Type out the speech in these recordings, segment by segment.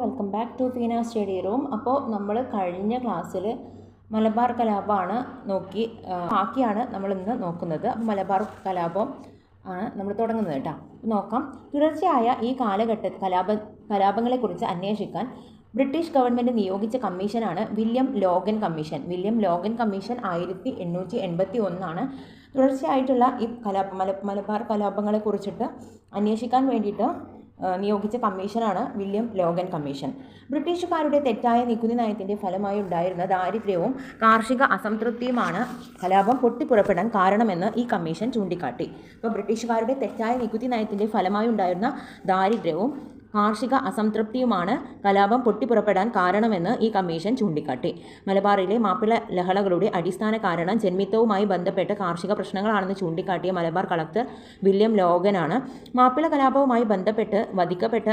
Welcome back to Feena study room. അപ്പോൾ നമ്മൾ കഴിഞ്ഞ ക്ലാസ്സിൽ മലബാർ കലാപമാണ് ബാക്കിയാണ് നമ്മൾ ഇന്ന് നോക്കുന്നത്. അപ്പോൾ മലബാർ കലാപം ആണ് നമ്മൾ തുടങ്ങുന്നത് കേട്ടോ. നോക്കാം. തുടർച്ചയായ ഈ കലാപങ്ങളെക്കുറിച്ച് അന്വേഷിക്കാൻ ബ്രിട്ടീഷ് ഗവൺമെൻറ് നിയോഗിച്ച കമ്മീഷനാണ് വില്യം ലോഗൻ കമ്മീഷൻ. 1881 തുടർച്ചയായിട്ടുള്ള ഈ മലബാർ കലാപങ്ങളെക്കുറിച്ചിട്ട് അന്വേഷിക്കാൻ വേണ്ടിയിട്ട് നിയോഗിച്ച കമ്മീഷനാണ് വില്യം ലോഗൻ കമ്മീഷൻ. ബ്രിട്ടീഷുകാരുടെ തെറ്റായ നികുതി നയത്തിൻ്റെ ഫലമായി ഉണ്ടായിരുന്ന ദാരിദ്ര്യവും കാർഷിക അസംതൃപ്തിയുമാണ് കലാപം പൊട്ടിപ്പുറപ്പെടാൻ കാരണമെന്ന് ഈ കമ്മീഷൻ ചൂണ്ടിക്കാട്ടി. അപ്പോൾ ബ്രിട്ടീഷുകാരുടെ തെറ്റായ നികുതി നയത്തിൻ്റെ ഫലമായി ഉണ്ടായിരുന്ന ദാരിദ്ര്യവും കാർഷിക അസംതൃപ്തിയുമാണ് കലാപം പൊട്ടിപ്പുറപ്പെടാൻ കാരണമെന്ന് ഈ കമ്മീഷൻ ചൂണ്ടിക്കാട്ടി. മലബാറിലെ മാപ്പിള ലഹളകളുടെ അടിസ്ഥാന കാരണം ജന്മിത്വവുമായി ബന്ധപ്പെട്ട കാർഷിക പ്രശ്നങ്ങളാണെന്ന് ചൂണ്ടിക്കാട്ടിയ മലബാർ കളക്ടർ വില്യം ലോഗനാണ്. മാപ്പിള കലാപവുമായി ബന്ധപ്പെട്ട് വധിക്കപ്പെട്ട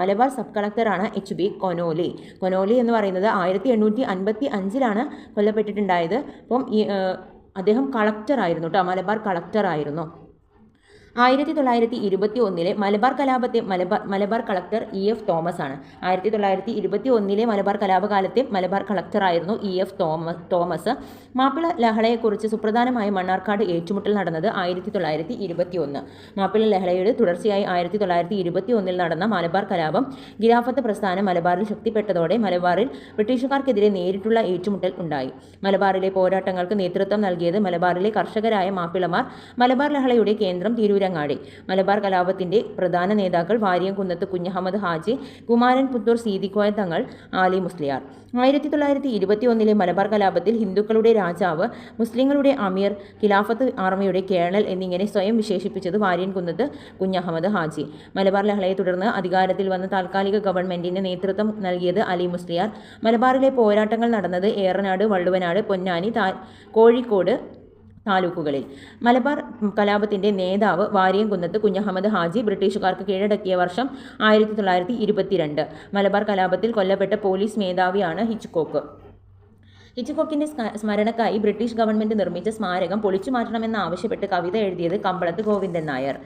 മലബാർ സബ് കളക്ടറാണ് HB കൊനോലി. കൊനോലി എന്ന് പറയുന്നത് 1855 കൊല്ലപ്പെട്ടിട്ടുണ്ടായത്. അപ്പം അദ്ദേഹം കളക്ടറായിരുന്നു കേട്ടോ, മലബാർ കളക്ടറായിരുന്നു. 1921 മലബാർ കലാപത്തെ മലബാർ കളക്ടർ EF തോമസ് ആണ്. 1921 മലബാർ കലാപകാലത്തെ മലബാർ കളക്ടറായിരുന്നു EF തോമസ്. മാപ്പിള ലഹളയെക്കുറിച്ച് സുപ്രധാനമായ മണ്ണാർക്കാട് ഏറ്റുമുട്ടൽ നടന്നത് 1921. മാപ്പിള ലഹളയുടെ തുടർച്ചയായി 1921 നടന്ന മലബാർ കലാപം ഖിലാഫത്ത് പ്രസ്ഥാനം മലബാറിൽ ശക്തിപ്പെട്ടതോടെ മലബാറിൽ ബ്രിട്ടീഷുകാർക്കെതിരെ നേരിട്ടുള്ള ഏറ്റുമുട്ടൽ ഉണ്ടായി. മലബാറിലെ പോരാട്ടങ്ങൾക്ക് നേതൃത്വം നൽകിയത് മലബാറിലെ കർഷകരായ മാപ്പിളമാർ. മലബാർ ലഹളയുടെ കേന്ദ്രം തിരൂരങ്ങാടി. മലബാർ കലാപത്തിന്റെ പ്രധാന നേതാക്കൾ വാര്യംകുന്നത്ത് കുഞ്ഞഹമ്മദ് ഹാജി, കുമാരൻ പുത്തൂർ സീതിക്കോയ തങ്ങൾ, ആലി മുസ്ലിയാർ. 1921 മലബാർ കലാപത്തിൽ ഹിന്ദുക്കളുടെ രാജാവ്, മുസ്ലിങ്ങളുടെ അമീർ, ഖിലാഫത്ത് ആർമിയുടെ കേണൽ എന്നിങ്ങനെ സ്വയം വിശേഷിപ്പിച്ചത് വാര്യൻകുന്നത്ത് കുഞ്ഞഹമ്മദ് ഹാജി. മലബാർ ലഹളയെ തുടർന്ന് അധികാരത്തിൽ വന്ന താൽക്കാലിക ഗവൺമെന്റിന് നേതൃത്വം നൽകിയത് അലി മുസ്ലിയാർ. മലബാറിലെ പോരാട്ടങ്ങൾ നടന്നത് ഏറനാട്, വള്ളുവനാട്, പൊന്നാനി, കോഴിക്കോട് താലൂക്കുകളിൽ. മലബാർ കലാപത്തിന്റെ നേതാവ് വാര്യംകുന്നത്ത് കുഞ്ഞഹമ്മദ് ഹാജി ബ്രിട്ടീഷുകാർക്ക് കീഴടക്കിയ വർഷം 1922. മലബാർ കലാപത്തിൽ കൊല്ലപ്പെട്ട പോലീസ് മേധാവിയാണ് ഹിച്ച്കോക്ക്. ഹിച്ച്കോക്കിന്റെ സ്മരണക്കായി ബ്രിട്ടീഷ് ഗവൺമെന്റ് നിർമ്മിച്ച സ്മാരകം പൊളിച്ചുമാറ്റണമെന്നാവശ്യപ്പെട്ട് കവിത എഴുതിയത് കമ്പളത്ത് ഗോവിന്ദൻ നായർ.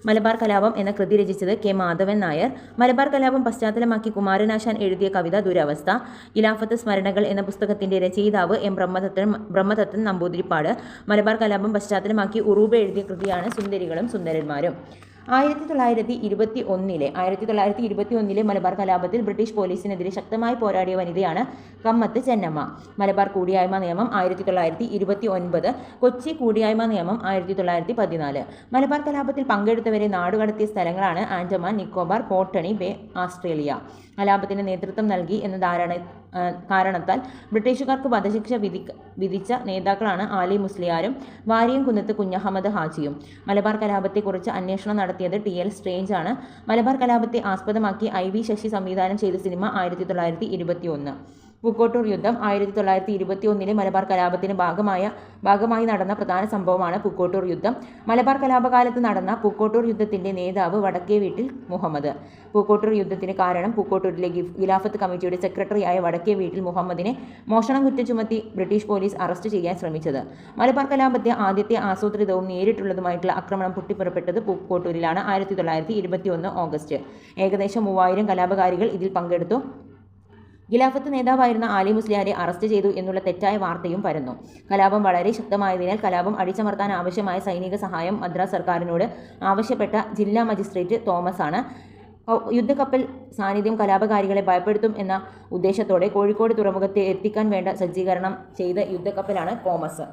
മലബാർ കലാപം എന്ന കൃതി രചിച്ചത് K. മാധവൻ നായർ. മലബാർ കലാപം പശ്ചാത്തലമാക്കി കുമാരനാശാൻ എഴുതിയ കവിത ദുരവസ്ഥ. ഖിലാഫത്ത് സ്മരണകൾ എന്ന പുസ്തകത്തിന്റെ രചയിതാവ് M. ബ്രഹ്മദത്തൻ നമ്പൂതിരിപ്പാട്. മലബാർ കലാപം പശ്ചാത്തലമാക്കി ഉറൂബ എഴുതിയ കൃതിയാണ് സുന്ദരികളും സുന്ദരന്മാരും. 1921 മലബാർ കലാപത്തിൽ ബ്രിട്ടീഷ് പോലീസിനെതിരെ ശക്തമായി പോരാടിയ വനിതയാണ് കമ്മത്ത് ചെന്നമ്മ. മലബാർ കൂടിയായ്മ നിയമം 1929, കൊച്ചി കൂടിയായ്മ നിയമം 1914. മലബാർ കലാപത്തിൽ പങ്കെടുത്തവരെ നാടുകടത്തിയ സ്ഥലങ്ങളാണ് ആൻഡമാൻ നിക്കോബാർ, കോട്ടണി ബേ, ഓസ്ട്രേലിയ. കലാപത്തിന് നേതൃത്വം നൽകി എന്ന കാരണത്താൽ ബ്രിട്ടീഷുകാർക്ക് വധശിക്ഷ വിധിച്ച നേതാക്കളാണ് ആലി മുസ്ലിയാരും വാര്യംകുന്നത്ത് കുഞ്ഞഹമ്മദ് ഹാജിയും. മലബാർ കലാപത്തെക്കുറിച്ച് അന്വേഷണം നടത്തിയത് TL സ്ട്രേഞ്ച് ആണ്. മലബാർ കലാപത്തെ ആസ്പദമാക്കി IV ശശി സംവിധാനം ചെയ്ത സിനിമ 1921. പൂക്കോട്ടൂർ യുദ്ധം 1921 മലബാർ കലാപത്തിന് ഭാഗമായി നടന്ന പ്രധാന സംഭവമാണ് പൂക്കോട്ടൂർ യുദ്ധം. മലബാർ കലാപകാലത്ത് നടന്ന പൂക്കോട്ടൂർ യുദ്ധത്തിന്റെ നേതാവ് വടക്കേ വീട്ടിൽ മുഹമ്മദ്. പൂക്കോട്ടൂർ യുദ്ധത്തിന് കാരണം പൂക്കോട്ടൂരിലെ ഖിലാഫത്ത് കമ്മിറ്റിയുടെ സെക്രട്ടറിയായ വടക്കേ വീട്ടിൽ മുഹമ്മദിനെ മോഷണം കുറ്റം ചുമത്തി ബ്രിട്ടീഷ് പോലീസ് അറസ്റ്റ് ചെയ്യാൻ ശ്രമിച്ചത്. മലബാർ കലാപത്തെ ആദ്യത്തെ ആസൂത്രിതവും നേരിട്ടുള്ളതുമായിട്ടുള്ള ആക്രമണം പൊട്ടിപ്പുറപ്പെട്ടത് പൂക്കോട്ടൂരിലാണ് 1921 ഓഗസ്റ്റ്. ഏകദേശം 3000 കലാപകാരികൾ ഇതിൽ പങ്കെടുത്തു. ഖിലാഫത്ത് നേതാവായിരുന്ന ആലി മുസ്ലിയാരെ അറസ്റ്റ് ചെയ്തു എന്നുള്ള തെറ്റായ വാർത്തയും പരന്നു. കലാപം വളരെ ശക്തമായതിനാൽ കലാപം അടിച്ചമർത്താൻ ആവശ്യമായ സൈനിക സഹായം മദ്രാസ് സർക്കാരിനോട് ആവശ്യപ്പെട്ട ജില്ലാ മജിസ്ട്രേറ്റ് തോമസ് ആണ്. യുദ്ധക്കപ്പൽ സാന്നിധ്യം കലാപകാരികളെ ഭയപ്പെടുത്തും എന്ന ഉദ്ദേശത്തോടെ കോഴിക്കോട് തുറമുഖത്തെ എത്തിക്കാൻ വേണ്ട സജ്ജീകരണം ചെയ്ത യുദ്ധക്കപ്പലാണ് കോമസ്.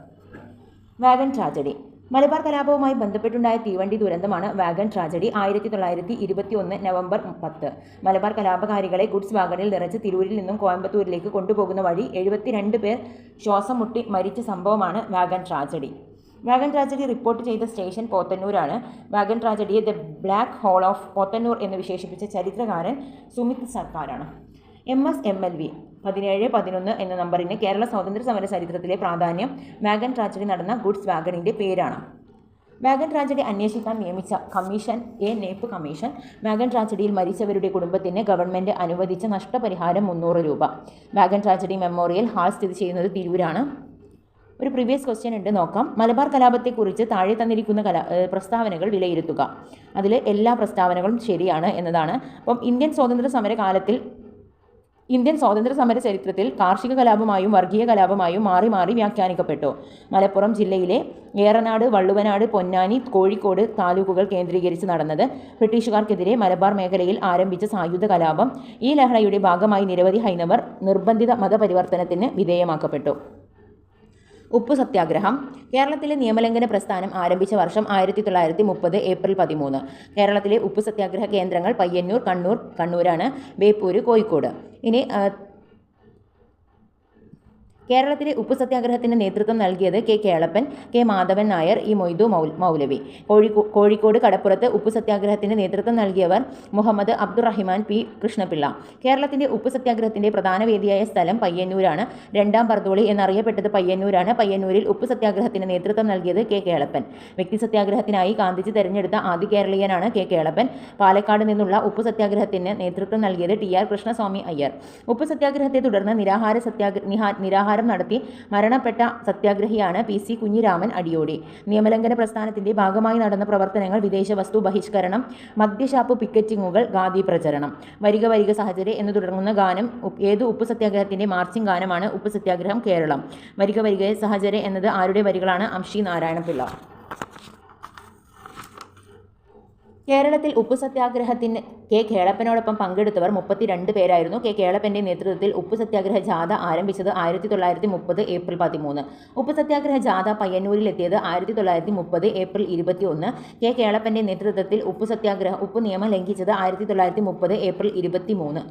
Wagon tragedy. മലബാർ കലാപവുമായി ബന്ധപ്പെട്ടുണ്ടായ തീവണ്ടി ദുരന്തമാണ് വാഗൺ ട്രാജഡി. 1921 നവംബർ 10. മലബാർ കലാപകാരികളെ ഗുഡ്സ് വാഗണിൽ നിറച്ച് തിരൂരിൽ നിന്നും കോയമ്പത്തൂരിലേക്ക് കൊണ്ടുപോകുന്ന വഴി 72 പേർ ശ്വാസം മുട്ടി മരിച്ച സംഭവമാണ് wagon tragedy. Wagon tragedy report ചെയ്ത സ്റ്റേഷൻ പോത്തന്നൂരാണ്. വാഗൺ ട്രാജഡിയെ the black hole of Podanur എന്ന് വിശേഷിപ്പിച്ച ചരിത്രകാരൻ സുമിത് സർക്കാരാണ്. MSMLV 1711 എന്ന നമ്പറിന് കേരള സ്വാതന്ത്ര്യ സമര ചരിത്രത്തിലെ പ്രാധാന്യം വാഗൺ ട്രാജഡി നടന്ന ഗുഡ്സ് വാഗണിൻ്റെ പേരാണ്. വാഗൺ ട്രാജഡി അന്വേഷിക്കാൻ നിയമിച്ച കമ്മീഷൻ നേപ്പ് കമ്മീഷൻ. വാഗൺ ട്രാജഡിയിൽ മരിച്ചവരുടെ കുടുംബത്തിന് ഗവൺമെൻറ് അനുവദിച്ച നഷ്ടപരിഹാരം 300 രൂപ. വാഗൺ ട്രാജഡി മെമ്മോറിയൽ ഹാൾ സ്ഥിതി ചെയ്യുന്നത് തിരൂരാണ്. ഒരു പ്രീവിയസ് ക്വസ്റ്റ്യൻ ഉണ്ട്, നോക്കാം. മലബാർ കലാപത്തെക്കുറിച്ച് താഴെ തന്നിരിക്കുന്ന പ്രസ്താവനകൾ വിലയിരുത്തുക. അതിൽ എല്ലാ പ്രസ്താവനകളും ശരിയാണ് എന്നതാണ്. അപ്പം ഇന്ത്യൻ സ്വാതന്ത്ര്യ സമര കാലത്തിൽ ഇന്ത്യൻ സ്വാതന്ത്ര്യ സമര ചരിത്രത്തിൽ കാർഷിക കലാപമായും വർഗീയ കലാപമായും മാറി മാറി വ്യാഖ്യാനിക്കപ്പെട്ടു. മലപ്പുറം ജില്ലയിലെ ഏറനാട്, വള്ളുവനാട്, പൊന്നാനി, കോഴിക്കോട് താലൂക്കുകൾ കേന്ദ്രീകരിച്ച് നടന്നത് ബ്രിട്ടീഷുകാർക്കെതിരെ മലബാർ മേഖലയിൽ ആരംഭിച്ച സായുധ കലാപം. ഈ ലഹളയുടെ ഭാഗമായി നിരവധി ഹൈന്ദവർ നിർബന്ധിത മതപരിവർത്തനത്തിന് വിധേയമാക്കപ്പെട്ടു. ഉപ്പു സത്യാഗ്രഹം. കേരളത്തിലെ നിയമലംഘന പ്രസ്ഥാനം ആരംഭിച്ച വർഷം 1930 ഏപ്രിൽ 13. കേരളത്തിലെ ഉപ്പു സത്യാഗ്രഹ കേന്ദ്രങ്ങൾ പയ്യന്നൂർ, കണ്ണൂരാണ്, ബേപ്പൂര്, കോഴിക്കോട്. ഇനി കേരളത്തിലെ ഉപ്പു സത്യാഗ്രഹത്തിന് നേതൃത്വം നൽകിയത് K Kelappan, K Madhavan Nair, E Moidu Maulavi. Kozhikode കടപ്പുറത്ത് ഉപ്പു സത്യാഗ്രഹത്തിന് നേതൃത്വം നൽകിയവർ മുഹമ്മദ് അബ്ദുറഹിമാൻ, പി കൃഷ്ണപിള്ള. കേരളത്തിന്റെ ഉപ്പു സത്യാഗ്രഹത്തിന്റെ പ്രധാന വേദിയായ സ്ഥലം പയ്യന്നൂരാണ്. രണ്ടാം ബർദോളി എന്നറിയപ്പെട്ടത് പയ്യന്നൂരാണ്. പയ്യന്നൂരിൽ ഉപ്പു സത്യാഗ്രഹത്തിന് നേതൃത്വം നൽകിയത് കെ കേളപ്പൻ. വ്യക്തി സത്യാഗ്രഹത്തിനായി ഗാന്ധിജി തെരഞ്ഞെടുത്ത ആദ്യ കേരളീയനാണ് കെ കേളപ്പൻ. പാലക്കാട് നിന്നുള്ള ഉപ്പു സത്യാഗ്രഹത്തിന് നേതൃത്വം നൽകിയത് TR കൃഷ്ണസ്വാമി അയ്യർ. ഉപ്പു സത്യാഗ്രഹത്തെ തുടർന്ന് നിരാഹാരം നടത്തി മരണപ്പെട്ട സത്യാഗ്രഹിയാണ് PC കുഞ്ഞിരാമൻ അടിയോടി. നിയമലംഘന പ്രസ്ഥാനത്തിന്റെ ഭാഗമായി നടന്ന പ്രവർത്തനങ്ങൾ വിദേശ വസ്തു ബഹിഷ്കരണം, മദ്യഷാപ്പ് പിക്കറ്റിങ്ങുകൾ, ഖാദി പ്രചരണം. വരിക വരിക സഹചരെ എന്ന് തുടങ്ങുന്ന ഗാനം ഏതു ഉപ്പു സത്യാഗ്രഹത്തിന്റെ മാർച്ചിംഗ് ഗാനമാണ്. ഉപ്പു സത്യാഗ്രഹം കേരളം. വരിക വരിക സഹചരെ എന്നത് ആരുടെ വരികളാണ്? അംഷി നാരായണപിള്ള. കേരളത്തിൽ ഉപ്പു സത്യാഗ്രഹത്തിന് കെ കേളപ്പനോടൊപ്പം പങ്കെടുത്തവർ 32 പേരായിരുന്നു. കെ കേളപ്പന്റെ നേതൃത്വത്തിൽ ഉപ്പു സത്യാഗ്രഹ ജാഥ ആരംഭിച്ചത് 1930 ഏപ്രിൽ 13. ഉപ്പു സത്യാഗ്രഹ ജാഥ പയ്യന്നൂരിലെത്തിയത് 1930 ഏപ്രിൽ 21. കെ കേളപ്പന്റെ നേതൃത്വത്തിൽ ഉപ്പു നിയമം ലംഘിച്ചത് 1930 ഏപ്രിൽ 23.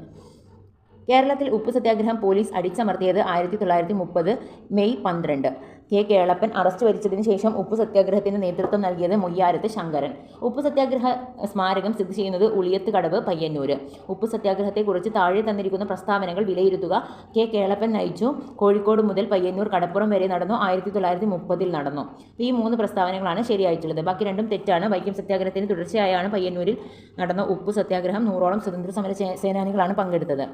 കേരളത്തിൽ ഉപ്പു സത്യാഗ്രഹം പോലീസ് അടിച്ചമർത്തിയത് 1930 മെയ് 12. കെ കേളപ്പൻ അറസ്റ്റ് വരിച്ചതിന് ശേഷം ഉപ്പു സത്യാഗ്രഹത്തിന് നേതൃത്വം നൽകിയത് മുയ്യാരത്ത് ശങ്കരൻ. ഉപ്പു സത്യാഗ്രഹ സ്മാരകം സ്ഥിതി ചെയ്യുന്നത് ഉളിയത്ത് കടവ്, പയ്യന്നൂര്. ഉപ്പു സത്യാഗ്രഹത്തെക്കുറിച്ച് താഴെ തന്നിരിക്കുന്ന പ്രസ്താവനകൾ വിലയിരുത്തുക. കെ കേളപ്പൻ നയിച്ചു. കോഴിക്കോട് മുതൽ പയ്യന്നൂർ കടപ്പുറം വരെ നടന്നു. 1930 നടന്നു. ഈ 3 പ്രസ്താവനകളാണ് ശരിയായിട്ടുള്ളത്. ബാക്കി രണ്ടും തെറ്റാണ്. വൈക്കം സത്യാഗ്രഹത്തിന് തുടർച്ചയായാണ് പയ്യന്നൂരിൽ നടന്ന ഉപ്പു സത്യാഗ്രഹം. 100ഓളം സ്വതന്ത്ര സമര സേനാനികളാണ് പങ്കെടുത്തത്.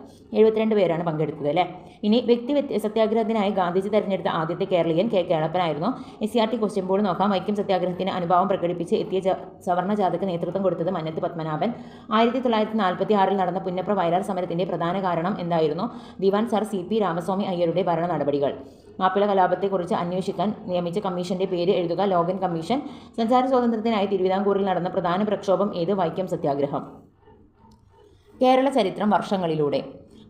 72 പേരാണ് പങ്കെടുത്തത് അല്ലേ. ഇനി വ്യക്തി സത്യാഗ്രഹത്തിനായി ഗാന്ധിജി തെരഞ്ഞെടുത്ത ആദ്യത്തെ കേരളീയൻ കെ കേളപ്പനായിരുന്നു. SCRT ക്വസ്റ്റ്യൻ ബോർഡ് നോക്കാം. വൈക്കം സത്യാഗ്രഹത്തിന് അനുഭാവം പ്രകടിപ്പിച്ച് എത്തിയ സവർണ ജാഥയ്ക്ക് നേതൃത്വം കൊടുത്തത് മന്നത്ത് പത്മനാഭൻ. 1946 നടന്ന പുന്നപ്ര വയലാർ സമരത്തിന്റെ പ്രധാന കാരണം എന്തായിരുന്നു? ദിവാൻ സർ CP രാമസ്വാമി അയ്യരുടെ ഭരണ നടപടികൾ. മാപ്പിള കലാപത്തെക്കുറിച്ച് അന്വേഷിക്കാൻ നിയമിച്ച കമ്മീഷന്റെ പേര് എഴുതുക. Logan commission. സഞ്ചാര സ്വാതന്ത്ര്യത്തിനായി തിരുവിതാംകൂറിൽ നടന്ന പ്രധാന പ്രക്ഷോഭം ഏത്? വൈക്കം സത്യാഗ്രഹം. കേരള ചരിത്രം വർഷങ്ങളിലൂടെ.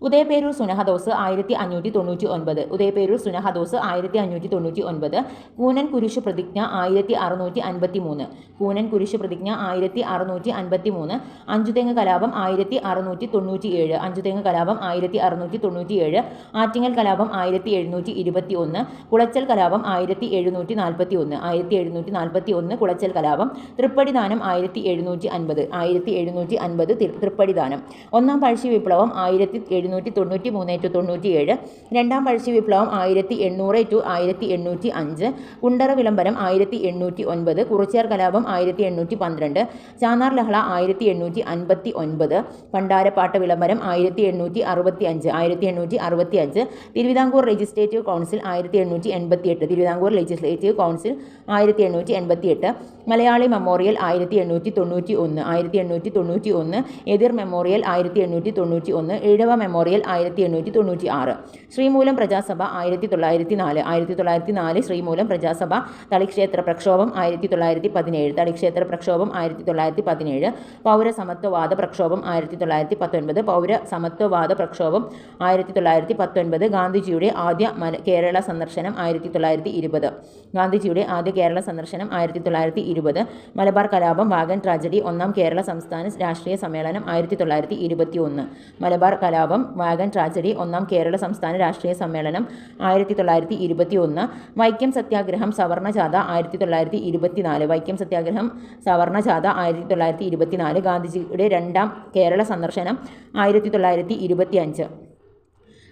ഉദയപേരൂർ സുനഹദോസ് 1599. ഉദയപേരൂർ സുനഹദോസ് 1599. കൂനൻ കുരിശു പ്രതിജ്ഞ 1653. കൂനൻ കുരിശു പ്രതിജ്ഞ 1653. അഞ്ചുതെങ്ങ് കലാപം 1697. അഞ്ചുതെങ്ങ് കലാപം 1697. ആറ്റിങ്ങൽ കലാപം 1721. കുളച്ചൽ കലാപം 1741. 1741 കുളച്ചൽ കലാപം. തൃപ്പടിദാനം 1750. 1750 തൃപ്പടിദാനം. ഒന്നാം പഴശ്ശി വിപ്ലവം 1793-97. രണ്ടാം പഴശ്ശി വിപ്ലവം 1800-1805. കുണ്ടറ വിളംബരം 1809. കുറിച്യാർ കലാപം 1812. ചാന്നാർ ലഹള 1859. പണ്ടാരപ്പാട്ട വിളംബരം 1865. 1865. Thiruvithamkoor legislative council 1888. Thiruvithamkoor legislative council 1888. Malayali memorial 1891. 1891. എതിർ മെമ്മോറിയൽ 1891. ഈഴവ മെമ്മോറിയൽ 1896. ശ്രീമൂലം പ്രജാസഭ 1904. 1904 ശ്രീമൂലം പ്രജാസഭ. തളിക്ഷേത്ര പ്രക്ഷോഭം 1917. തളിക്ഷേത്ര പ്രക്ഷോഭം 1917. പൗരസമത്വവാദ പ്രക്ഷോഭം 1919. പൗരസമത്വവാദ പ്രക്ഷോഭം 1919. ഗാന്ധിജിയുടെ ആദ്യ കേരള സന്ദർശനം 1920. ഗാന്ധിജിയുടെ ആദ്യ കേരള സന്ദർശനം 1920. മലബാർ കലാപം, വാഗൺ ട്രാജഡി, ഒന്നാം കേരള സംസ്ഥാന രാഷ്ട്രീയ സമ്മേളനം 1921. മലബാർ കലാപം, വാഗൺ ട്രാജഡി, ഒന്നാം കേരള സംസ്ഥാന രാഷ്ട്രീയ സമ്മേളനം 1921. വൈക്കം സത്യാഗ്രഹം സവർണ ജാഥ 1924. വൈക്കം സത്യാഗ്രഹം സവർണ ജാഥ 1924. ഗാന്ധിജിയുടെ രണ്ടാം കേരള സന്ദർശനം 1925.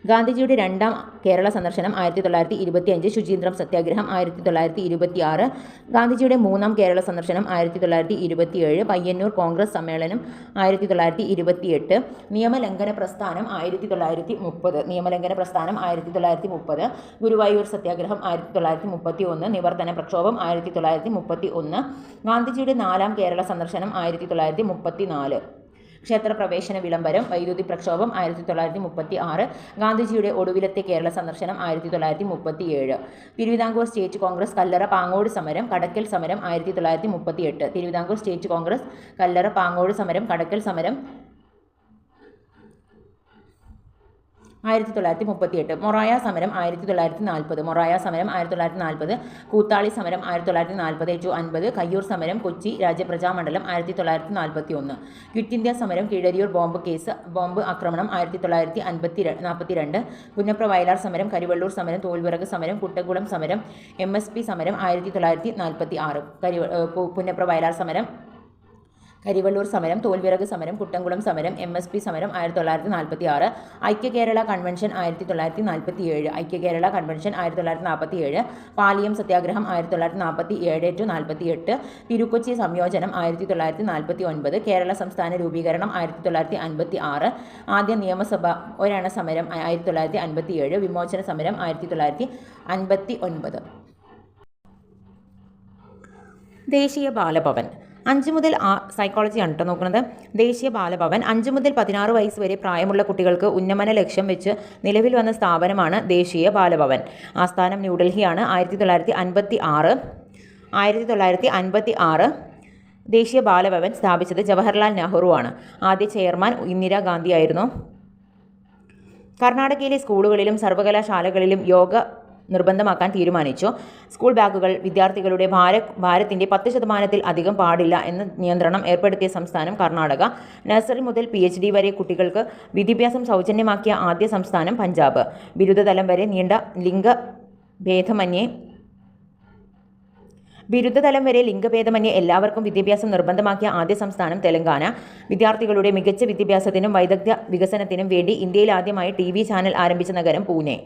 ഗാന്ധിജിയുടെ രണ്ടാം കേരള സന്ദർശനം 1925. ശുചീന്ദ്രം സത്യാഗ്രഹം 1926. ഗാന്ധിജിയുടെ മൂന്നാം കേരള സന്ദർശനം 1927. പയ്യന്നൂർ കോൺഗ്രസ് സമ്മേളനം 1928. നിയമലംഘന പ്രസ്ഥാനം 1930. നിയമലംഘന പ്രസ്ഥാനം 1930. ഗുരുവായൂർ സത്യാഗ്രഹം 1931. നിവർത്തന പ്രക്ഷോഭം 1931. ഗാന്ധിജിയുടെ നാലാം കേരള സന്ദർശനം 1934. ക്ഷേത്രപ്രവേശന വിളംബരം, വൈദ്യുതി പ്രക്ഷോഭം 1936, ഗാന്ധിജിയുടെ ഒടുവിലത്തെ കേരള സന്ദർശനം 1937, തിരുവിതാംകൂർ സ്റ്റേറ്റ് കോൺഗ്രസ് കല്ലറ പാങ്ങോട് സമരം, കടക്കൽ സമരം 1938, തിരുവിതാംകൂർ സ്റ്റേറ്റ് കോൺഗ്രസ് കല്ലറ പാങ്ങോട് സമരം, കടക്കൽ സമരം 1938, മൊറായ സമരം 1940, മൊറായ സമരം 1940, കൂത്താളി സമരം 1940-50, കയ്യൂർ സമരം കൊച്ചി രാജ്യപ്രജാമണ്ഡലം 1941, ക്വിറ്റ് ഇന്ത്യ സമരം കീഴരിയൂർ ബോംബ് ആക്രമണം 1942, പുന്നപ്ര വയലാർ സമരം, കരിവള്ളൂർ സമരം, തോൽവിറക് സമരം, കുട്ടകുളം സമരം, MSP സമരം 1946, പുന്നപ്ര വയലാർ സമരം, കരിവള്ളൂർ സമരം, തോൽവിറക് സമരം, കുട്ടംകുളം സമരം, MSP സമരം 1946, ഐക്യ കേരള കൺവെൻഷൻ 1947, ഐക്യ കേരള കൺവെൻഷൻ 1947, പാലിയം സത്യാഗ്രഹം 1947-48, തിരുക്കൊച്ചി സംയോജനം 1949, കേരള സംസ്ഥാന രൂപീകരണം 1956, ആദ്യ നിയമസഭ ഒരണ സമരം 1957, വിമോചന സമരം 1959. ദേശീയ ബാലഭവൻ 5 മുതൽ സൈക്കോളജിയാണ് കേട്ടോ നോക്കുന്നത്. ദേശീയ ബാലഭവൻ 5 മുതൽ 16 വയസ്സ് വരെ പ്രായമുള്ള കുട്ടികൾക്ക് ഉന്നമന ലക്ഷ്യം വെച്ച് നിലവിൽ വന്ന സ്ഥാപനമാണ് ദേശീയ ബാലഭവൻ. ആസ്ഥാനം ന്യൂഡൽഹിയാണ്. 1956 ദേശീയ ബാലഭവൻ സ്ഥാപിച്ചത് ജവഹർലാൽ നെഹ്റു ആണ്. ആദ്യ ചെയർമാൻ ഇന്ദിരാഗാന്ധിയായിരുന്നു. കർണാടകയിലെ സ്കൂളുകളിലും സർവകലാശാലകളിലും യോഗ നിർബന്ധമാക്കാൻ തീരുമാനിച്ചു. സ്കൂൾ ബാഗുകൾ വിദ്യാർത്ഥികളുടെ ഭാരത്തിൻ്റെ 10% അധികം പാടില്ല എന്ന നിയന്ത്രണം ഏർപ്പെടുത്തിയ സംസ്ഥാനം കർണാടക. നഴ്സറി മുതൽ PhD വരെ കുട്ടികൾക്ക് വിദ്യാഭ്യാസം സൗജന്യമാക്കിയ ആദ്യ സംസ്ഥാനം പഞ്ചാബ്. ബിരുദതലം വരെ ലിംഗഭേദമന്യേ എല്ലാവർക്കും വിദ്യാഭ്യാസം നിർബന്ധമാക്കിയ ആദ്യ സംസ്ഥാനം തെലങ്കാന. വിദ്യാർത്ഥികളുടെ മികച്ച വിദ്യാഭ്യാസത്തിനും വൈദഗ്ധ്യ വികസനത്തിനും വേണ്ടി ഇന്ത്യയിൽ ആദ്യമായി TV ചാനൽ ആരംഭിച്ച നഗരം പൂനെ.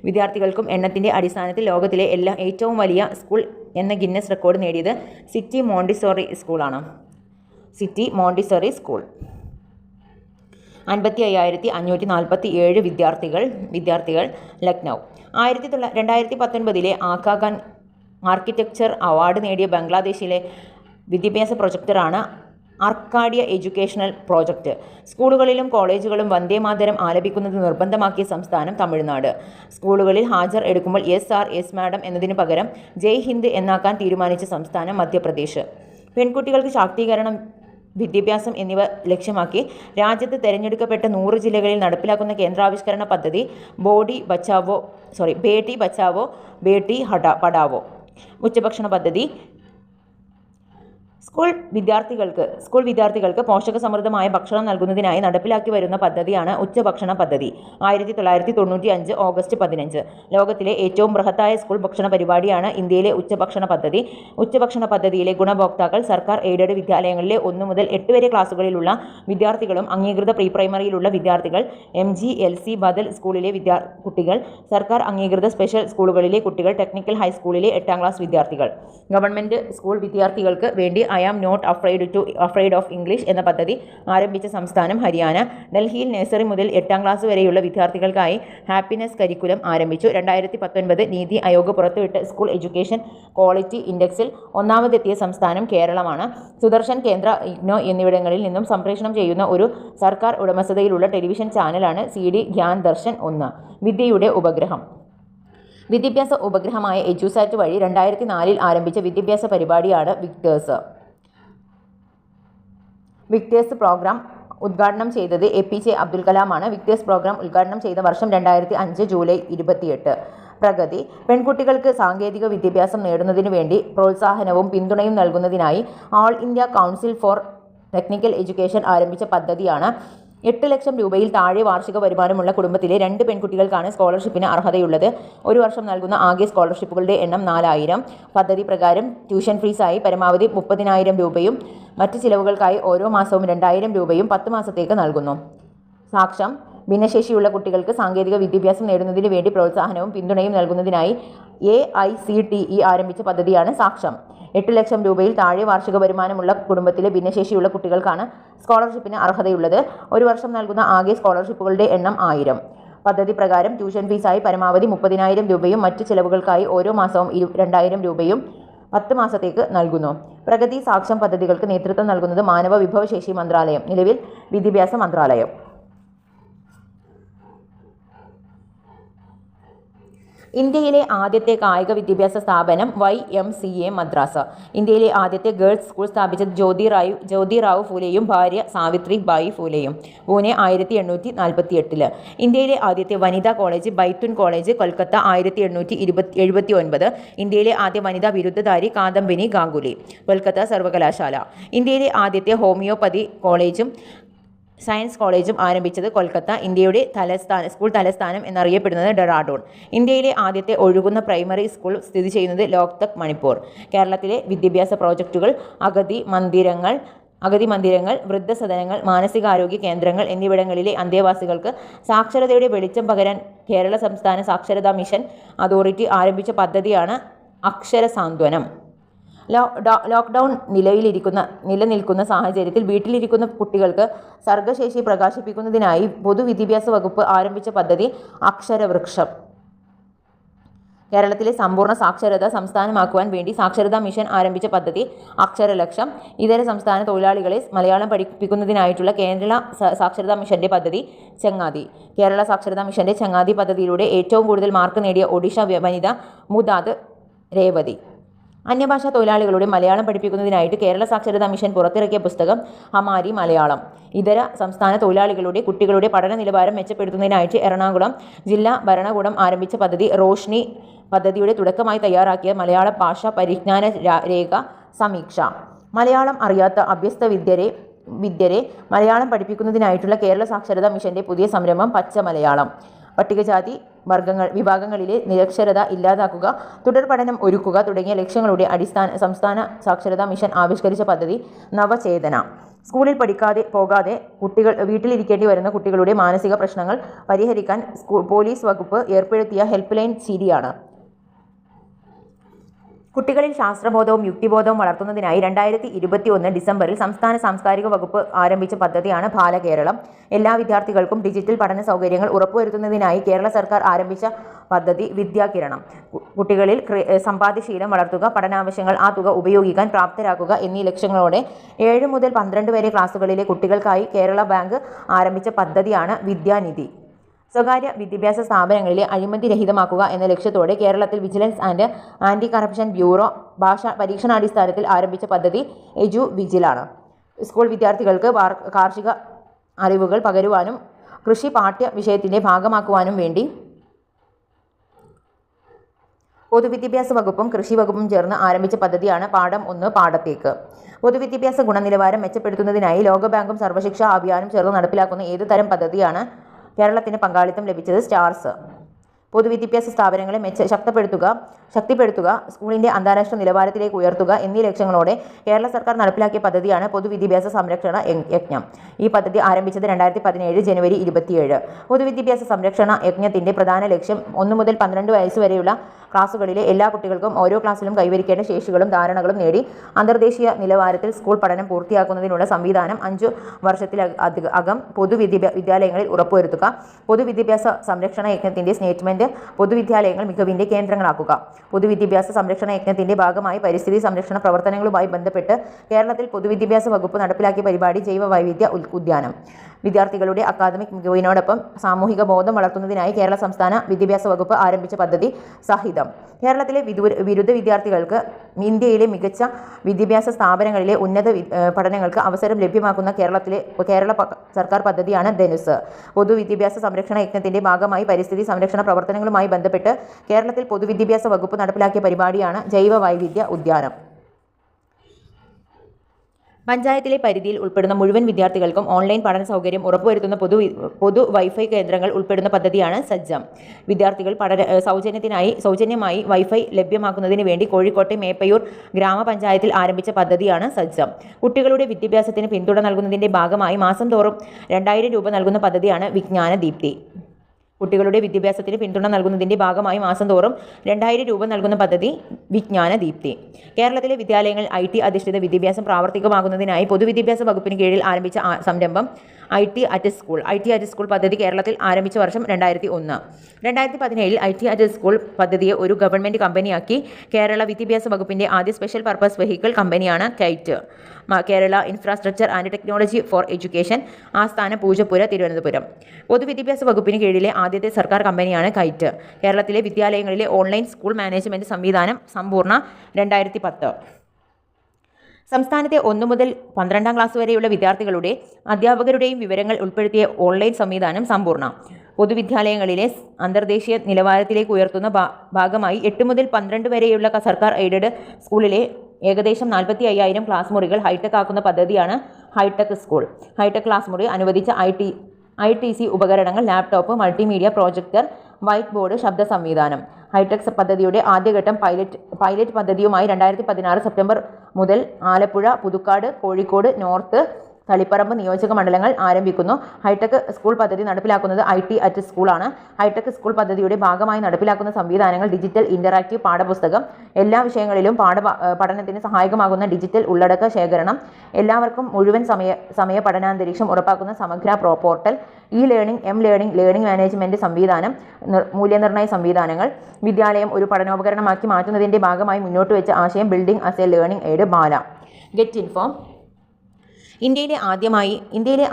വിദ്യാർത്ഥികൾക്കും എണ്ണത്തിൻ്റെ അടിസ്ഥാനത്തിൽ ലോകത്തിലെ ഏറ്റവും വലിയ സ്കൂൾ എന്ന ഗിന്നസ് റെക്കോർഡ് നേടിയത് സിറ്റി മോണ്ടിസോറി സ്കൂളാണ്. 55,547 വിദ്യാർത്ഥികൾ ലക്നൗ. 2019 ആഖാ ഖാൻ ആർക്കിടെക്ചർ അവാർഡ് നേടിയ ബംഗ്ലാദേശിലെ വിദ്യാഭ്യാസ പ്രൊജക്ടറാണ് ആർക്കാഡിയ എഡ്യൂക്കേഷണൽ പ്രോജക്റ്റ്. സ്കൂളുകളിലും കോളേജുകളും വന്ദേമാതരം ആലപിക്കുന്നത് നിർബന്ധമാക്കിയ സംസ്ഥാനം തമിഴ്നാട്. സ്കൂളുകളിൽ ഹാജർ എടുക്കുമ്പോൾ yes sir, yes madam എന്നതിനു പകരം ജയ് ഹിന്ദ് എന്നാക്കാൻ തീരുമാനിച്ച സംസ്ഥാനം മധ്യപ്രദേശ്. പെൺകുട്ടികൾക്ക് ശാക്തീകരണം, വിദ്യാഭ്യാസം എന്നിവ ലക്ഷ്യമാക്കി രാജ്യത്ത് തിരഞ്ഞെടുക്കപ്പെട്ട 100 ജില്ലകളിൽ നടപ്പിലാക്കുന്ന കേന്ദ്രാവിഷ്കരണ പദ്ധതി ബേട്ടി ബച്ചാവോ ബേട്ടി പഠാവോ. ഉച്ചഭക്ഷണ പദ്ധതി സ്കൂൾ വിദ്യാർത്ഥികൾക്ക് പോഷകസമൃദ്ധമായ ഭക്ഷണം നൽകുന്നതിനായി നടപ്പിലാക്കി വരുന്ന പദ്ധതിയാണ് ഉച്ചഭക്ഷണ പദ്ധതി. 1995 ഓഗസ്റ്റ് 15. ലോകത്തിലെ ഏറ്റവും ബൃഹത്തായ സ്കൂൾ ഭക്ഷണ പരിപാടിയാണ് ഇന്ത്യയിലെ ഉച്ചഭക്ഷണ പദ്ധതി. ഉച്ചഭക്ഷണ പദ്ധതിയിലെ ഗുണഭോക്താക്കൾ സർക്കാർ എയ്ഡഡ് വിദ്യാലയങ്ങളിലെ 1 മുതൽ 8 വരെ ക്ലാസുകളിലുള്ള വിദ്യാർത്ഥികളും അംഗീകൃത പ്രീ പ്രൈമറിയിലുള്ള വിദ്യാർത്ഥികൾ, MGLC ബദൽ സ്കൂളിലെ കുട്ടികൾ, സർക്കാർ അംഗീകൃത സ്പെഷ്യൽ സ്കൂളുകളിലെ കുട്ടികൾ, ടെക്നിക്കൽ ഹൈസ്കൂളിലെ 8ാം ക്ലാസ് വിദ്യാർത്ഥികൾ. ഗവൺമെൻറ് സ്കൂൾ വിദ്യാർത്ഥികൾക്ക് വേണ്ടി I am not afraid of English എന്ന പദ്ധതി ആരംഭിച്ച സംസ്ഥാനം ഹരിയാന. ഡൽഹിയിൽ നഴ്സറി മുതൽ 8ാം ക്ലാസ് വരെയുള്ള വിദ്യാർത്ഥികൾക്കായി ഹാപ്പിനെസ് കരിക്കുലം ആരംഭിച്ചു. 2019 നീതി ആയോഗ് പുറത്തുവിട്ട സ്കൂൾ എഡ്യൂക്കേഷൻ ക്വാളിറ്റി ഇൻഡെക്സിൽ ഒന്നാമതെത്തിയ സംസ്ഥാനം കേരളമാണ്. സുദർശൻ കേന്ദ്ര, ഇഗ്നോ എന്നിവിടങ്ങളിൽ നിന്നും സംപ്രേഷണം ചെയ്യുന്ന ഒരു സർക്കാർ ഉടമസ്ഥതയിലുള്ള ടെലിവിഷൻ ചാനലാണ് CD ഗ്യാൻ ദർശൻ 1. വിദ്യയുടെ ഉപഗ്രഹം. വിദ്യാഭ്യാസ ഉപഗ്രഹമായ എഡ്യൂസാറ്റ് വഴി 2004 ആരംഭിച്ച വിദ്യാഭ്യാസ പരിപാടിയാണ് വിക്ടേഴ്സ് പ്രോഗ്രാം. ഉദ്ഘാടനം ചെയ്തത് APJ അബ്ദുൽ കലാമാണ്. വിക്ടേഴ്സ് പ്രോഗ്രാം ഉദ്ഘാടനം ചെയ്ത വർഷം 2005 ജൂലൈ 28. പ്രഗതി. പെൺകുട്ടികൾക്ക് സാങ്കേതിക വിദ്യാഭ്യാസം നേടുന്നതിനു വേണ്ടി പ്രോത്സാഹനവും പിന്തുണയും നൽകുന്നതിനായി All India Council for Technical Education ആരംഭിച്ച പദ്ധതിയാണ്. 8 ലക്ഷം രൂപയിൽ താഴെ വാർഷിക വരുമാനമുള്ള കുടുംബത്തിലെ 2 പെൺകുട്ടികൾക്കാണ് സ്കോളർഷിപ്പിന് അർഹതയുള്ളത്. ഒരു വർഷം നൽകുന്ന ആകെ സ്കോളർഷിപ്പുകളുടെ എണ്ണം 4000. പദ്ധതി പ്രകാരം ട്യൂഷൻ ഫീസായി പരമാവധി 30,000 രൂപയും മറ്റ് ചിലവുകൾക്കായി ഓരോ മാസവും 2000 രൂപയും 10 മാസത്തേക്ക് നൽകുന്നു. സാക്ഷം. ഭിന്നശേഷിയുള്ള കുട്ടികൾക്ക് സാങ്കേതിക വിദ്യാഭ്യാസം നേടുന്നതിന് വേണ്ടി പ്രോത്സാഹനവും പിന്തുണയും നൽകുന്നതിനായി AICTE ആരംഭിച്ച പദ്ധതിയാണ് സാക്ഷം. 8 ലക്ഷം രൂപയിൽ താഴെ വാർഷിക വരുമാനമുള്ള കുടുംബത്തിലെ ഭിന്നശേഷിയുള്ള കുട്ടികൾക്കാണ് സ്കോളർഷിപ്പിന് അർഹതയുള്ളത്. ഒരു വർഷം നൽകുന്ന ആകെ സ്കോളർഷിപ്പുകളുടെ എണ്ണം 1000. പദ്ധതി പ്രകാരം ട്യൂഷൻ ഫീസായി പരമാവധി 30,000 രൂപയും മറ്റ് ചിലവുകൾക്കായി ഓരോ മാസവും 2000 രൂപയും 10 മാസത്തേക്ക് നൽകുന്നു. പ്രഗതി സാക്ഷ്യം പദ്ധതികൾക്ക് നേതൃത്വം നൽകുന്നത് മാനവ വിഭവശേഷി മന്ത്രാലയം, നിലവിൽ വിദ്യാഭ്യാസ മന്ത്രാലയം. ഇന്ത്യയിലെ ആദ്യത്തെ കായിക വിദ്യാഭ്യാസ സ്ഥാപനം YMCA മദ്രാസ്. ഇന്ത്യയിലെ ആദ്യത്തെ ഗേൾസ് സ്കൂൾ സ്ഥാപിച്ചത് ജ്യോതിറാവു ഫൂലെയും ഭാര്യ സാവിത്രി ബായി ഫൂലെയും. പൂനെ 1848. ഇന്ത്യയിലെ ആദ്യത്തെ വനിതാ കോളേജ് ബൈത്തുൻ കോളേജ്, കൊൽക്കത്ത 1879. ഇന്ത്യയിലെ ആദ്യ വനിതാ ബിരുദധാരി കാദംബിനി ഗാംഗുലി, കൊൽക്കത്ത സർവകലാശാല. ഇന്ത്യയിലെ ആദ്യത്തെ ഹോമിയോപ്പതി കോളേജും സയൻസ് കോളേജും ആരംഭിച്ചത് കൊൽക്കത്ത. ഇന്ത്യയുടെ സ്കൂൾ തലസ്ഥാനം എന്നറിയപ്പെടുന്നത് ഡെറാഡൂൺ. ഇന്ത്യയിലെ ആദ്യത്തെ ഒഴുകുന്ന പ്രൈമറി സ്കൂൾ സ്ഥിതി ചെയ്യുന്നത് ലോക്തക്, മണിപ്പൂർ. കേരളത്തിലെ വിദ്യാഭ്യാസ പ്രോജക്റ്റുകൾ അഗതി മന്ദിരങ്ങൾ, വൃദ്ധസദനങ്ങൾ, മാനസികാരോഗ്യ കേന്ദ്രങ്ങൾ എന്നിവിടങ്ങളിലെ അന്തേവാസികൾക്ക് സാക്ഷരതയുടെ വെളിച്ചം പകരാൻ കേരള സംസ്ഥാന സാക്ഷരതാ മിഷൻ അതോറിറ്റി ആരംഭിച്ച പദ്ധതിയാണ് അക്ഷരസാന്ത്വനം. ലോക്ക്ഡൗൺ നിലനിൽക്കുന്ന സാഹചര്യത്തിൽ വീട്ടിലിരിക്കുന്ന കുട്ടികൾക്ക് സർഗശേഷി പ്രകാശിപ്പിക്കുന്നതിനായി പൊതുവിദ്യാഭ്യാസ വകുപ്പ് ആരംഭിച്ച പദ്ധതി അക്ഷരവൃക്ഷം. കേരളത്തിലെ സമ്പൂർണ്ണ സാക്ഷരത സംസ്ഥാനമാക്കുവാൻ വേണ്ടി സാക്ഷരതാ മിഷൻ ആരംഭിച്ച പദ്ധതി അക്ഷരലക്ഷം. ഇതര സംസ്ഥാന തൊഴിലാളികളെ മലയാളം പഠിപ്പിക്കുന്നതിനായിട്ടുള്ള കേരള സാക്ഷരതാ മിഷന്റെ പദ്ധതി ചങ്ങാതി. കേരള സാക്ഷരതാ മിഷന്റെ ചങ്ങാതി പദ്ധതിയിലൂടെ ഏറ്റവും കൂടുതൽ മാർക്ക് നേടിയ ഒഡീഷ വനിത മുദാദ് രേവതി. അന്യഭാഷാ തൊഴിലാളികളുടെ മലയാളം പഠിപ്പിക്കുന്നതിനായിട്ട് കേരള സാക്ഷരതാ മിഷൻ പുറത്തിറക്കിയ പുസ്തകം ഹമാരി മലയാളം. ഇതര സംസ്ഥാന തൊഴിലാളികളുടെ കുട്ടികളുടെ പഠന നിലവാരം മെച്ചപ്പെടുത്തുന്നതിനായിട്ട് എറണാകുളം ജില്ലാ ഭരണകൂടം ആരംഭിച്ച പദ്ധതി റോഷ്നി. പദ്ധതിയുടെ തുടക്കമായി തയ്യാറാക്കിയ മലയാള ഭാഷാ പരിജ്ഞാന രേഖ സമീക്ഷ. മലയാളം അറിയാത്ത അഭ്യസ്ത വിദ്യരെ മലയാളം പഠിപ്പിക്കുന്നതിനായിട്ടുള്ള കേരള സാക്ഷരതാ മിഷന്റെ പുതിയ സംരംഭം പച്ച മലയാളം. പട്ടികജാതി വിഭാഗങ്ങളിലെ നിരക്ഷരത ഇല്ലാതാക്കുക, തുടർ പഠനം ഒരുക്കുക തുടങ്ങിയ ലക്ഷ്യങ്ങളുടെ സംസ്ഥാന സാക്ഷരതാ മിഷൻ ആവിഷ്കരിച്ച പദ്ധതി നവചേതന. സ്കൂളിൽ പോകാതെ വീട്ടിലിരിക്കേണ്ടി വരുന്ന കുട്ടികളുടെ മാനസിക പ്രശ്നങ്ങൾ പരിഹരിക്കാൻ പോലീസ് വകുപ്പ് ഏർപ്പെടുത്തിയ ഹെൽപ്പ് ലൈൻ ചിരിയാണ്. കുട്ടികളിൽ ശാസ്ത്രബോധവും യുക്തിബോധവും വളർത്തുന്നതിനായി 2021 ഡിസംബറിൽ സംസ്ഥാന സാംസ്കാരിക വകുപ്പ് ആരംഭിച്ച പദ്ധതിയാണ് ബാലകേരളം. എല്ലാ വിദ്യാർത്ഥികൾക്കും ഡിജിറ്റൽ പഠന സൗകര്യങ്ങൾ ഉറപ്പുവരുത്തുന്നതിനായി കേരള സർക്കാർ ആരംഭിച്ച പദ്ധതി വിദ്യാകിരണം. കുട്ടികളിൽ സമ്പാദ്യശീലം വളർത്തുക, പഠനാവശ്യങ്ങൾ ആ തുക ഉപയോഗിക്കാൻ പ്രാപ്തരാക്കുക എന്നീ ലക്ഷ്യങ്ങളോടെ 7 മുതൽ 12 വരെ ക്ലാസുകളിലെ കുട്ടികൾക്കായി കേരള ബാങ്ക് ആരംഭിച്ച പദ്ധതിയാണ് വിദ്യാനിധി. സ്വകാര്യ വിദ്യാഭ്യാസ സ്ഥാപനങ്ങളിലെ അഴിമതി രഹിതമാക്കുക എന്ന ലക്ഷ്യത്തോടെ കേരളത്തിൽ vigilance and anti corruption bureau പരീക്ഷണാടിസ്ഥാനത്തിൽ ആരംഭിച്ച പദ്ധതി എജുവിജിലാണ്. സ്കൂൾ വിദ്യാർത്ഥികൾക്ക് കാർഷിക അറിവുകൾ പകരുവാനും കൃഷി പാഠ്യ വിഷയത്തിന്റെ ഭാഗമാക്കുവാനും വേണ്ടി പൊതുവിദ്യാഭ്യാസ വകുപ്പും കൃഷി വകുപ്പും ചേർന്ന് ആരംഭിച്ച പദ്ധതിയാണ് പാഠം 1 പാഠത്തേക്ക്. പൊതുവിദ്യാഭ്യാസ ഗുണനിലവാരം മെച്ചപ്പെടുത്തുന്നതിനായി ലോകബാങ്കും സർവശിക്ഷാ അഭിയാനും ചേർന്ന് നടപ്പിലാക്കുന്ന ഏതു തരം പദ്ധതിയാണ് കേരളത്തിന് പങ്കാളിത്തം ലഭിച്ചത്? സ്റ്റാർസ്. പൊതുവിദ്യാഭ്യാസ സ്ഥാപനങ്ങളെ ശക്തിപ്പെടുത്തുക, സ്കൂളിന്റെ അന്താരാഷ്ട്ര നിലവാരത്തിലേക്ക് ഉയർത്തുക എന്നീ ലക്ഷ്യങ്ങളോടെ കേരള സർക്കാർ നടപ്പിലാക്കിയ പദ്ധതിയാണ് പൊതുവിദ്യാഭ്യാസ സംരക്ഷണ യജ്ഞം. ഈ പദ്ധതി ആരംഭിച്ചത് 2017 ജനുവരി 27. പൊതുവിദ്യാഭ്യാസ സംരക്ഷണ യജ്ഞത്തിന്റെ പ്രധാന ലക്ഷ്യം 1 മുതൽ 12 വയസ്സ് വരെയുള്ള ക്ലാസുകളിലെ എല്ലാ കുട്ടികൾക്കും ഓരോ ക്ലാസ്സിലും കൈവരിക്കേണ്ട ശേഷികളും ധാരണകളും നേടി അന്തർദേശീയ നിലവാരത്തിൽ സ്കൂൾ പഠനം പൂർത്തിയാക്കുന്നതിനുള്ള സംവിധാനം 5 വർഷത്തിലകം പൊതുവിദ്യാലയങ്ങളിൽ ഉറപ്പുവരുത്തുക. പൊതുവിദ്യാഭ്യാസ സംരക്ഷണ യജ്ഞത്തിന്റെ സ്റ്റേറ്റ്മെന്റ് പൊതുവിദ്യാലയങ്ങൾ മികവിന്റെ കേന്ദ്രങ്ങളാക്കുക. പൊതുവിദ്യാഭ്യാസ സംരക്ഷണ യജ്ഞത്തിന്റെ ഭാഗമായി പരിസ്ഥിതി സംരക്ഷണ പ്രവർത്തനങ്ങളുമായി ബന്ധപ്പെട്ട് കേരളത്തിൽ പൊതുവിദ്യാഭ്യാസ വകുപ്പ് നടപ്പിലാക്കിയ പരിപാടി ജൈവ വൈവിധ്യ ഉദ്യാനം. വിദ്യാർത്ഥികളുടെ അക്കാദമിക് മികവിനോടൊപ്പം സാമൂഹിക ബോധം വളർത്തുന്നതിനായി കേരള സംസ്ഥാന വിദ്യാഭ്യാസ വകുപ്പ് ആരംഭിച്ച പദ്ധതി സഹിതം. കേരളത്തിലെ ബിരുദ വിദ്യാർത്ഥികൾക്ക് ഇന്ത്യയിലെ മികച്ച വിദ്യാഭ്യാസ സ്ഥാപനങ്ങളിലെ ഉന്നത പഠനങ്ങൾക്ക് അവസരം ലഭ്യമാക്കുന്ന കേരള സർക്കാർ പദ്ധതിയാണ് ധനുസ്. പൊതുവിദ്യാഭ്യാസ സംരക്ഷണ യജ്ഞത്തിന്റെ ഭാഗമായി പരിസ്ഥിതി സംരക്ഷണ പ്രവർത്തനങ്ങളുമായി ബന്ധപ്പെട്ട് കേരളത്തിൽ പൊതുവിദ്യാഭ്യാസ വകുപ്പ് നടപ്പിലാക്കിയ പരിപാടിയാണ് ജൈവ വൈവിധ്യ ഉദ്യാനം. പഞ്ചായത്തിലെ പരിധിയിൽ ഉൾപ്പെടുന്ന മുഴുവൻ വിദ്യാർത്ഥികൾക്കും ഓൺലൈൻ പഠന സൗകര്യം ഉറപ്പുവരുത്തുന്ന പൊതു വൈഫൈ കേന്ദ്രങ്ങൾ ഉൾപ്പെടുന്ന പദ്ധതിയാണ് സജ്ജം. വിദ്യാർത്ഥികൾ സൗജന്യമായി വൈഫൈ ലഭ്യമാക്കുന്നതിന് വേണ്ടി കോഴിക്കോട്ടെ മേപ്പയൂർ ഗ്രാമപഞ്ചായത്തിൽ ആരംഭിച്ച പദ്ധതിയാണ് സജ്ജം. കുട്ടികളുടെ വിദ്യാഭ്യാസത്തിന് പിന്തുണ നൽകുന്നതിന്റെ ഭാഗമായി മാസം തോറും 2000 രൂപ നൽകുന്ന പദ്ധതിയാണ് വിജ്ഞാന ദീപ്തി. കുട്ടികളുടെ വിദ്യാഭ്യാസത്തിന് പിന്തുണ നൽകുന്നതിന്റെ ഭാഗമായി മാസം തോറും 2000 രൂപ നൽകുന്ന പദ്ധതി വിജ്ഞാന ദീപ്തി. കേരളത്തിലെ വിദ്യാലയങ്ങൾ IT അധിഷ്ഠിത വിദ്യാഭ്യാസം പ്രാവർത്തികമാകുന്നതിനായി പൊതുവിദ്യാഭ്യാസ വകുപ്പിന് കീഴിൽ ആരംഭിച്ച സംരംഭം IT at സ്കൂൾ പദ്ധതി കേരളത്തിൽ ആരംഭിച്ച വർഷം 2001. 2017 IT at സ്കൂൾ പദ്ധതിയെ ഒരു ഗവൺമെൻറ് കമ്പനിയാക്കി. കേരള വിദ്യാഭ്യാസ വകുപ്പിൻ്റെ ആദ്യ സ്പെഷ്യൽ പർപ്പസ് വെഹിക്കിൾ കമ്പനിയാണ് KITE. Kerala infrastructure and technology for education, ആസ്ഥാനം പൂജപ്പുര, തിരുവനന്തപുരം. പൊതുവിദ്യാഭ്യാസ വകുപ്പിന് കീഴിലെ ആദ്യത്തെ സർക്കാർ കമ്പനിയാണ് കൈറ്റ്. കേരളത്തിലെ വിദ്യാലയങ്ങളിലെ ഓൺലൈൻ സ്കൂൾ മാനേജ്മെൻറ്റ് സംവിധാനം സമ്പൂർണ്ണ 2010. സംസ്ഥാനത്തെ 1 മുതൽ 12ാം ക്ലാസ് വരെയുള്ള വിദ്യാർത്ഥികളുടെ അധ്യാപകരുടെയും വിവരങ്ങൾ ഉൾപ്പെടുത്തിയ ഓൺലൈൻ സംവിധാനം സമ്പൂർണ്ണ. പൊതുവിദ്യാലയങ്ങളിലെ അന്തർദേശീയ നിലവാരത്തിലേക്ക് ഉയർത്തുന്ന ഭാഗമായി 8 മുതൽ 12 വരെയുള്ള സർക്കാർ എയ്ഡഡ് സ്കൂളിലെ ഏകദേശം 45,000 ക്ലാസ് മുറികൾ ഹൈടെക് ആക്കുന്ന പദ്ധതിയാണ് ഹൈടെക് സ്കൂൾ. ഹൈടെക് ക്ലാസ് മുറി അനുവദിച്ച ITC ഉപകരണങ്ങൾ, laptop, multimedia projector, white board, ശബ്ദ സംവിധാനം. ഹൈടെക് പദ്ധതിയുടെ ആദ്യഘട്ടം പൈലറ്റ് പദ്ധതിയുമായി 2016 സെപ്റ്റംബർ മുതൽ ആലപ്പുഴ, പുതുക്കാട്, കോഴിക്കോട് നോർത്ത്, തളിപ്പറമ്പ് നിയോജക മണ്ഡലങ്ങൾ ആരംഭിക്കുന്നു. ഹൈടെക് സ്കൂൾ പദ്ധതി നടപ്പിലാക്കുന്നത് IT at സ്കൂളാണ്. ഹൈടെക് സ്കൂൾ പദ്ധതിയുടെ ഭാഗമായി നടപ്പിലാക്കുന്ന സംവിധാനങ്ങൾ: ഡിജിറ്റൽ ഇൻ്ററാക്റ്റീവ് പാഠപുസ്തകം, എല്ലാ വിഷയങ്ങളിലും പഠനത്തിന് സഹായകമാകുന്ന ഡിജിറ്റൽ ഉള്ളടക്ക ശേഖരണം, എല്ലാവർക്കും മുഴുവൻ സമയ പഠനാന്തരീക്ഷം ഉറപ്പാക്കുന്ന സമഗ്ര പോർട്ടൽ, ലേണിംഗ്, ലേണിംഗ് മാനേജ്മെൻറ്റ് സംവിധാനം, മൂല്യനിർണ്ണയ സംവിധാനങ്ങൾ. വിദ്യാലയം ഒരു പഠനോപകരണമാക്കി മാറ്റുന്നതിൻ്റെ ഭാഗമായി മുന്നോട്ട് വെച്ച ആശയം building as a learning aid. BALA. Get inform. ഇന്ത്യയിലെ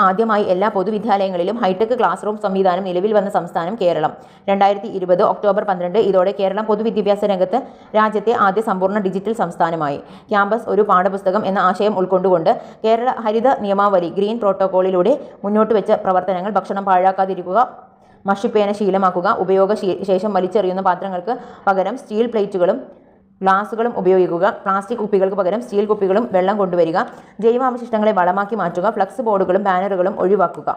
ആദ്യമായി എല്ലാ പൊതുവിദ്യാലയങ്ങളിലും ഹൈടെക് ക്ലാസ് റൂം സംവിധാനം നിലവിൽ വന്ന സംസ്ഥാനം കേരളം. 2020 ഒക്ടോബർ 12 ഇതോടെ കേരളം പൊതുവിദ്യാഭ്യാസ രംഗത്ത് രാജ്യത്തെ ആദ്യ സമ്പൂർണ്ണ ഡിജിറ്റൽ സംസ്ഥാനമായി. ക്യാമ്പസ് ഒരു പാഠപുസ്തകം എന്ന ആശയം ഉൾക്കൊണ്ടുകൊണ്ട് കേരള ഹരിത നിയമാവലി ഗ്രീൻ പ്രോട്ടോക്കോളിലൂടെ മുന്നോട്ട് വെച്ച പ്രവർത്തനങ്ങൾ: ഭക്ഷണം പാഴാക്കാതിരിക്കുക, മഷിപ്പേന ശീലമാക്കുക, ഉപയോഗ ശേഷം വലിച്ചെറിയുന്ന പാത്രങ്ങൾക്ക് പകരം സ്റ്റീൽ പ്ലേറ്റുകളും ഗ്ലാസുകളും ഉപയോഗിക്കുക, പ്ലാസ്റ്റിക് കുപ്പികൾക്ക് പകരം സ്റ്റീൽ കുപ്പികളും, വെള്ളം കൊണ്ടുവരിക, ജൈവാവശിഷ്ടങ്ങളെ വളമാക്കി മാറ്റുക, ഫ്ലക്സ് ബോർഡുകളും ബാനറുകളും ഒഴിവാക്കുക.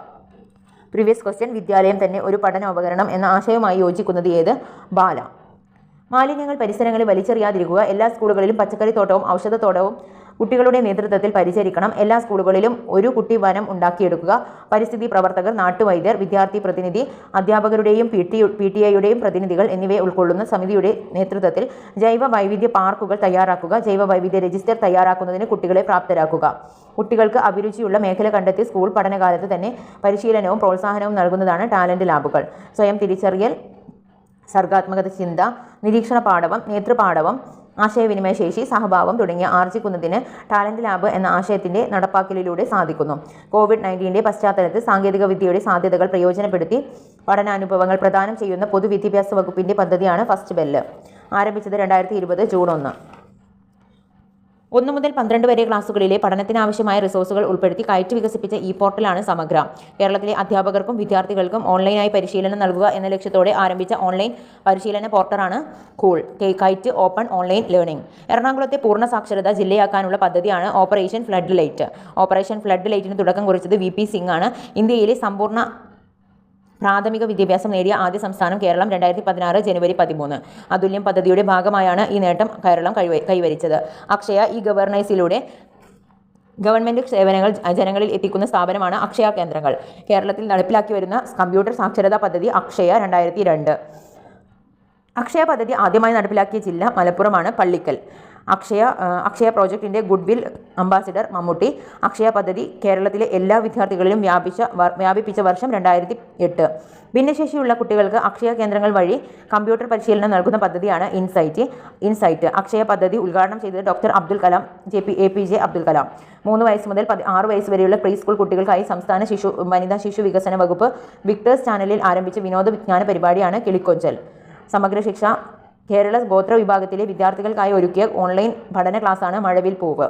പ്രീവിയസ് ക്വസ്റ്റ്യൻ: വിദ്യാലയം തന്നെ ഒരു പഠനോപകരണം എന്ന ആശയവുമായി യോജിക്കുന്നത് ഏത്? ബാല. മാലിന്യങ്ങൾ പരിസരങ്ങളിൽ വലിച്ചെറിയാതിരിക്കുക, എല്ലാ സ്കൂളുകളിലും പച്ചക്കറിത്തോട്ടവും ഔഷധത്തോട്ടവും കുട്ടികളുടെ നേതൃത്വത്തിൽ പരിചരിക്കണം, എല്ലാ സ്കൂളുകളിലും ഒരു കുട്ടി വനം ഉണ്ടാക്കിയെടുക്കുക, പരിസ്ഥിതി പ്രവർത്തകർ, നാട്ടുവൈദ്യർ, വിദ്യാർത്ഥി പ്രതിനിധി, അധ്യാപകരുടെയും PTA പ്രതിനിധികൾ എന്നിവയെ ഉൾക്കൊള്ളുന്ന സമിതിയുടെ നേതൃത്വത്തിൽ ജൈവ വൈവിധ്യ പാർക്കുകൾ തയ്യാറാക്കുക, ജൈവ വൈവിധ്യ രജിസ്റ്റർ തയ്യാറാക്കുന്നതിന് കുട്ടികളെ പ്രാപ്തരാക്കുക. കുട്ടികൾക്ക് അഭിരുചിയുള്ള മേഖല കണ്ടെത്തി സ്കൂൾ പഠനകാലത്ത് തന്നെ പരിശീലനവും പ്രോത്സാഹനവും നൽകുന്നതാണ് ടാലന്റ് ലാബുകൾ. സ്വയം തിരിച്ചറിയൽ, സർഗാത്മകത ചിന്ത, നിരീക്ഷണ പാടവം, നേതൃപാടവം, ആശയവിനിമയ ശേഷി, സഹഭാവം തുടങ്ങിയ ആർജിക്കുന്നതിന് ടാലന്റ് ലാബ് എന്ന ആശയത്തിന്റെ നടപ്പാക്കലിലൂടെ സാധിക്കുന്നു. COVID-19 പശ്ചാത്തലത്തിൽ സാങ്കേതികവിദ്യയുടെ സാധ്യതകൾ പ്രയോജനപ്പെടുത്തി പഠനാനുഭവങ്ങൾ പ്രദാനം ചെയ്യുന്ന പൊതുവിദ്യാഭ്യാസ വകുപ്പിന്റെ പദ്ധതിയാണ് ഫസ്റ്റ് ബെല്ല്. ആരംഭിച്ചത് 2020 ജൂൺ 1. 1 മുതൽ 12 വരെ ക്ലാസുകളിലെ പഠനത്തിനാവശ്യമായ റിസോഴ്സുകൾ ഉൾപ്പെടുത്തി കൈറ്റ് വികസിപ്പിച്ച പോർട്ടലാണ് സമഗ്ര. കേരളത്തിലെ അധ്യാപകർക്കും വിദ്യാർത്ഥികൾക്കും ഓൺലൈനായി പരിശീലനം നൽകുക എന്ന ലക്ഷ്യത്തോടെ ആരംഭിച്ച ഓൺലൈൻ പരിശീലന പോർട്ടലാണ് കൈറ്റ് ഓപ്പൺ ഓൺലൈൻ ലേണിംഗ്. എറണാകുളത്തെ പൂർണ്ണ സാക്ഷരതാ ജില്ലയാക്കാനുള്ള പദ്ധതിയാണ് operation flood light. Operation flood ലൈറ്റിന് തുടക്കം കുറിച്ചത് VP സിംഗ് ആണ്. ഇന്ത്യയിലെ സമ്പൂർണ്ണ പ്രാഥമിക വിദ്യാഭ്യാസം നേടിയ ആദ്യ സംസ്ഥാനം കേരളം. 2016 ജനുവരി 13. അതുല്യം പദ്ധതിയുടെ ഭാഗമായാണ് ഈ നേട്ടം കേരളം കൈവരിച്ചത്. അക്ഷയ ഗവേണൻസിലൂടെ ഗവൺമെൻറ് സേവനങ്ങൾ ജനങ്ങളിൽ എത്തിക്കുന്ന സ്ഥാപനമാണ് അക്ഷയ കേന്ദ്രങ്ങൾ. കേരളത്തിൽ നടപ്പിലാക്കി വരുന്ന കമ്പ്യൂട്ടർ സാക്ഷരതാ പദ്ധതി അക്ഷയ 2002. അക്ഷയ പദ്ധതി ആദ്യമായി നടപ്പിലാക്കിയ ജില്ല മലപ്പുറമാണ്. പള്ളിക്കൽ. അക്ഷയ പ്രോജക്റ്റിൻ്റെ ഗുഡ്വിൽ അംബാസിഡർ മമ്മൂട്ടി. അക്ഷയ പദ്ധതി കേരളത്തിലെ എല്ലാ വിദ്യാർത്ഥികളിലും വ്യാപിപ്പിച്ച വർഷം 2008. ഭിന്നശേഷിയുള്ള കുട്ടികൾക്ക് അക്ഷയ കേന്ദ്രങ്ങൾ വഴി കമ്പ്യൂട്ടർ പരിശീലനം നൽകുന്ന പദ്ധതിയാണ് ഇൻസൈറ്റ്. അക്ഷയ പദ്ധതി ഉദ്ഘാടനം ചെയ്തത് ഡോക്ടർ അബ്ദുൽ കലാം, APJ അബ്ദുൽ കലാം. 3 വയസ്സ് മുതൽ 6 വയസ്സ് വരെയുള്ള പ്രീ സ്കൂൾ കുട്ടികൾക്കായി സംസ്ഥാന വനിതാ ശിശു വികസന വകുപ്പ് വിക്ടേഴ്സ് ചാനലിൽ ആരംഭിച്ച വിനോദ വിജ്ഞാന പരിപാടിയാണ് കിളിക്കൊഞ്ചൽ. സമഗ്ര ശിക്ഷ കേരള ഗോത്ര വിഭാഗത്തിലെ വിദ്യാർത്ഥികൾക്കായി ഒരുക്കിയ ഓൺലൈൻ പഠന ക്ലാസ്സാണ് മഴവിൽ പൂവ്.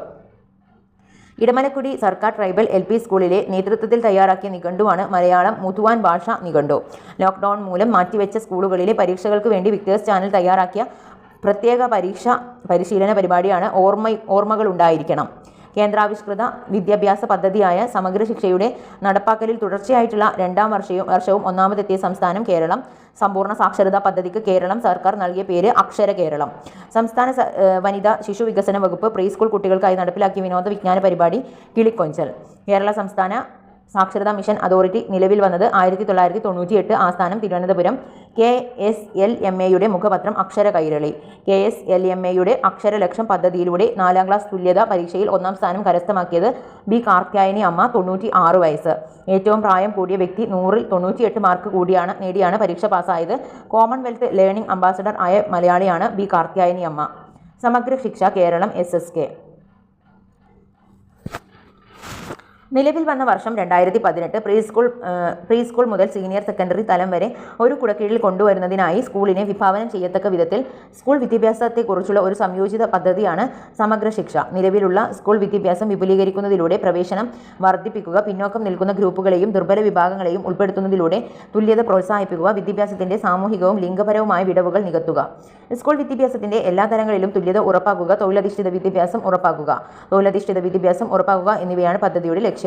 ഇടമലക്കുടി സർക്കാർ ട്രൈബൽ LP സ്കൂളിലെ നേതൃത്വത്തിൽ തയ്യാറാക്കിയ നിഘണ്ടുവാണ് മലയാളം മുതുവാൻ ഭാഷ നിഘണ്ടു. ലോക്ക്ഡൗൺ മൂലം മാറ്റിവെച്ച സ്കൂളുകളിലെ പരീക്ഷകൾക്ക് വേണ്ടി വിക്ടേഴ്സ് ചാനൽ തയ്യാറാക്കിയ പ്രത്യേക പരിശീലന പരിപാടിയാണ് ഓർമ്മകളുണ്ടായിരിക്കണം. കേന്ദ്രാവിഷ്കൃത വിദ്യാഭ്യാസ പദ്ധതിയായ സമഗ്ര ശിക്ഷയുടെ നടപ്പാക്കലിൽ തുടർച്ചയായിട്ടുള്ള 2ാം വർഷവും ഒന്നാമതെത്തിയ സംസ്ഥാനം കേരളം. സമ്പൂർണ്ണ സാക്ഷരതാ പദ്ധതിക്ക് കേരളം സർക്കാർ നൽകിയ പേര് അക്ഷര കേരളം. സംസ്ഥാന വനിതാ ശിശു വികസന വകുപ്പ് പ്രീ സ്കൂൾ കുട്ടികൾക്കായി നടപ്പിലാക്കിയ വിനോദ വിജ്ഞാന പരിപാടി കിളിക്കൊഞ്ചൽ. കേരള സംസ്ഥാന സാക്ഷരതാ മിഷൻ അതോറിറ്റി നിലവിൽ വന്നത് 1998. ആസ്ഥാനം തിരുവനന്തപുരം. KSLMAയുടെ മുഖപത്രം അക്ഷര കൈരളി. KSLMAയുടെ അക്ഷരലക്ഷം പദ്ധതിയിലൂടെ 4ാം ക്ലാസ് തുല്യതാ പരീക്ഷയിൽ 1ാം സ്ഥാനം കരസ്ഥമാക്കിയത് B. കാർത്യായനി അമ്മ, 96 വയസ്സ്. ഏറ്റവും പ്രായം കൂടിയ വ്യക്തി 100-ൽ 98 മാർക്ക് നേടിയാണ് പരീക്ഷ പാസ്സായത്. കോമൺവെൽത്ത് ലേണിംഗ് അംബാസഡർ ആയ മലയാളിയാണ് B. കാർത്യായനി അമ്മ. സമഗ്ര ശിക്ഷ കേരളം SSK. നിലവിൽ വന്ന വർഷം 2018. പ്രീ സ്കൂൾ മുതൽ സീനിയർ സെക്കൻഡറി തലം വരെ ഒരു കുടക്കീഴിൽ കൊണ്ടുവരുന്നതിനായി സ്കൂളിനെ വിഭാവനം ചെയ്യത്തക്ക വിധത്തിൽ സ്കൂൾ വിദ്യാഭ്യാസത്തെക്കുറിച്ചുള്ള ഒരു സംയോജിത പദ്ധതിയാണ് സമഗ്ര ശിക്ഷ. നിലവിലുള്ള സ്കൂൾ വിദ്യാഭ്യാസം വിപുലീകരിക്കുന്നതിലൂടെ പ്രവേശനം വർദ്ധിപ്പിക്കുക, പിന്നോക്കം നിൽക്കുന്ന ഗ്രൂപ്പുകളെയും ദുർബല വിഭാഗങ്ങളെയും ഉൾപ്പെടുത്തുന്നതിലൂടെ തുല്യത പ്രോത്സാഹിപ്പിക്കുക, വിദ്യാഭ്യാസത്തിന്റെ സാമൂഹികവും ലിംഗപരവുമായ വിടവുകൾ നികത്തുക, സ്കൂൾ വിദ്യാഭ്യാസത്തിന്റെ എല്ലാ തലങ്ങളിലും തുല്യത ഉറപ്പാക്കുക, തൊഴിലധിഷ്ഠിത വിദ്യാഭ്യാസം ഉറപ്പാക്കുക എന്നിവയാണ് പദ്ധതിയുടെ ലക്ഷ്യങ്ങൾ.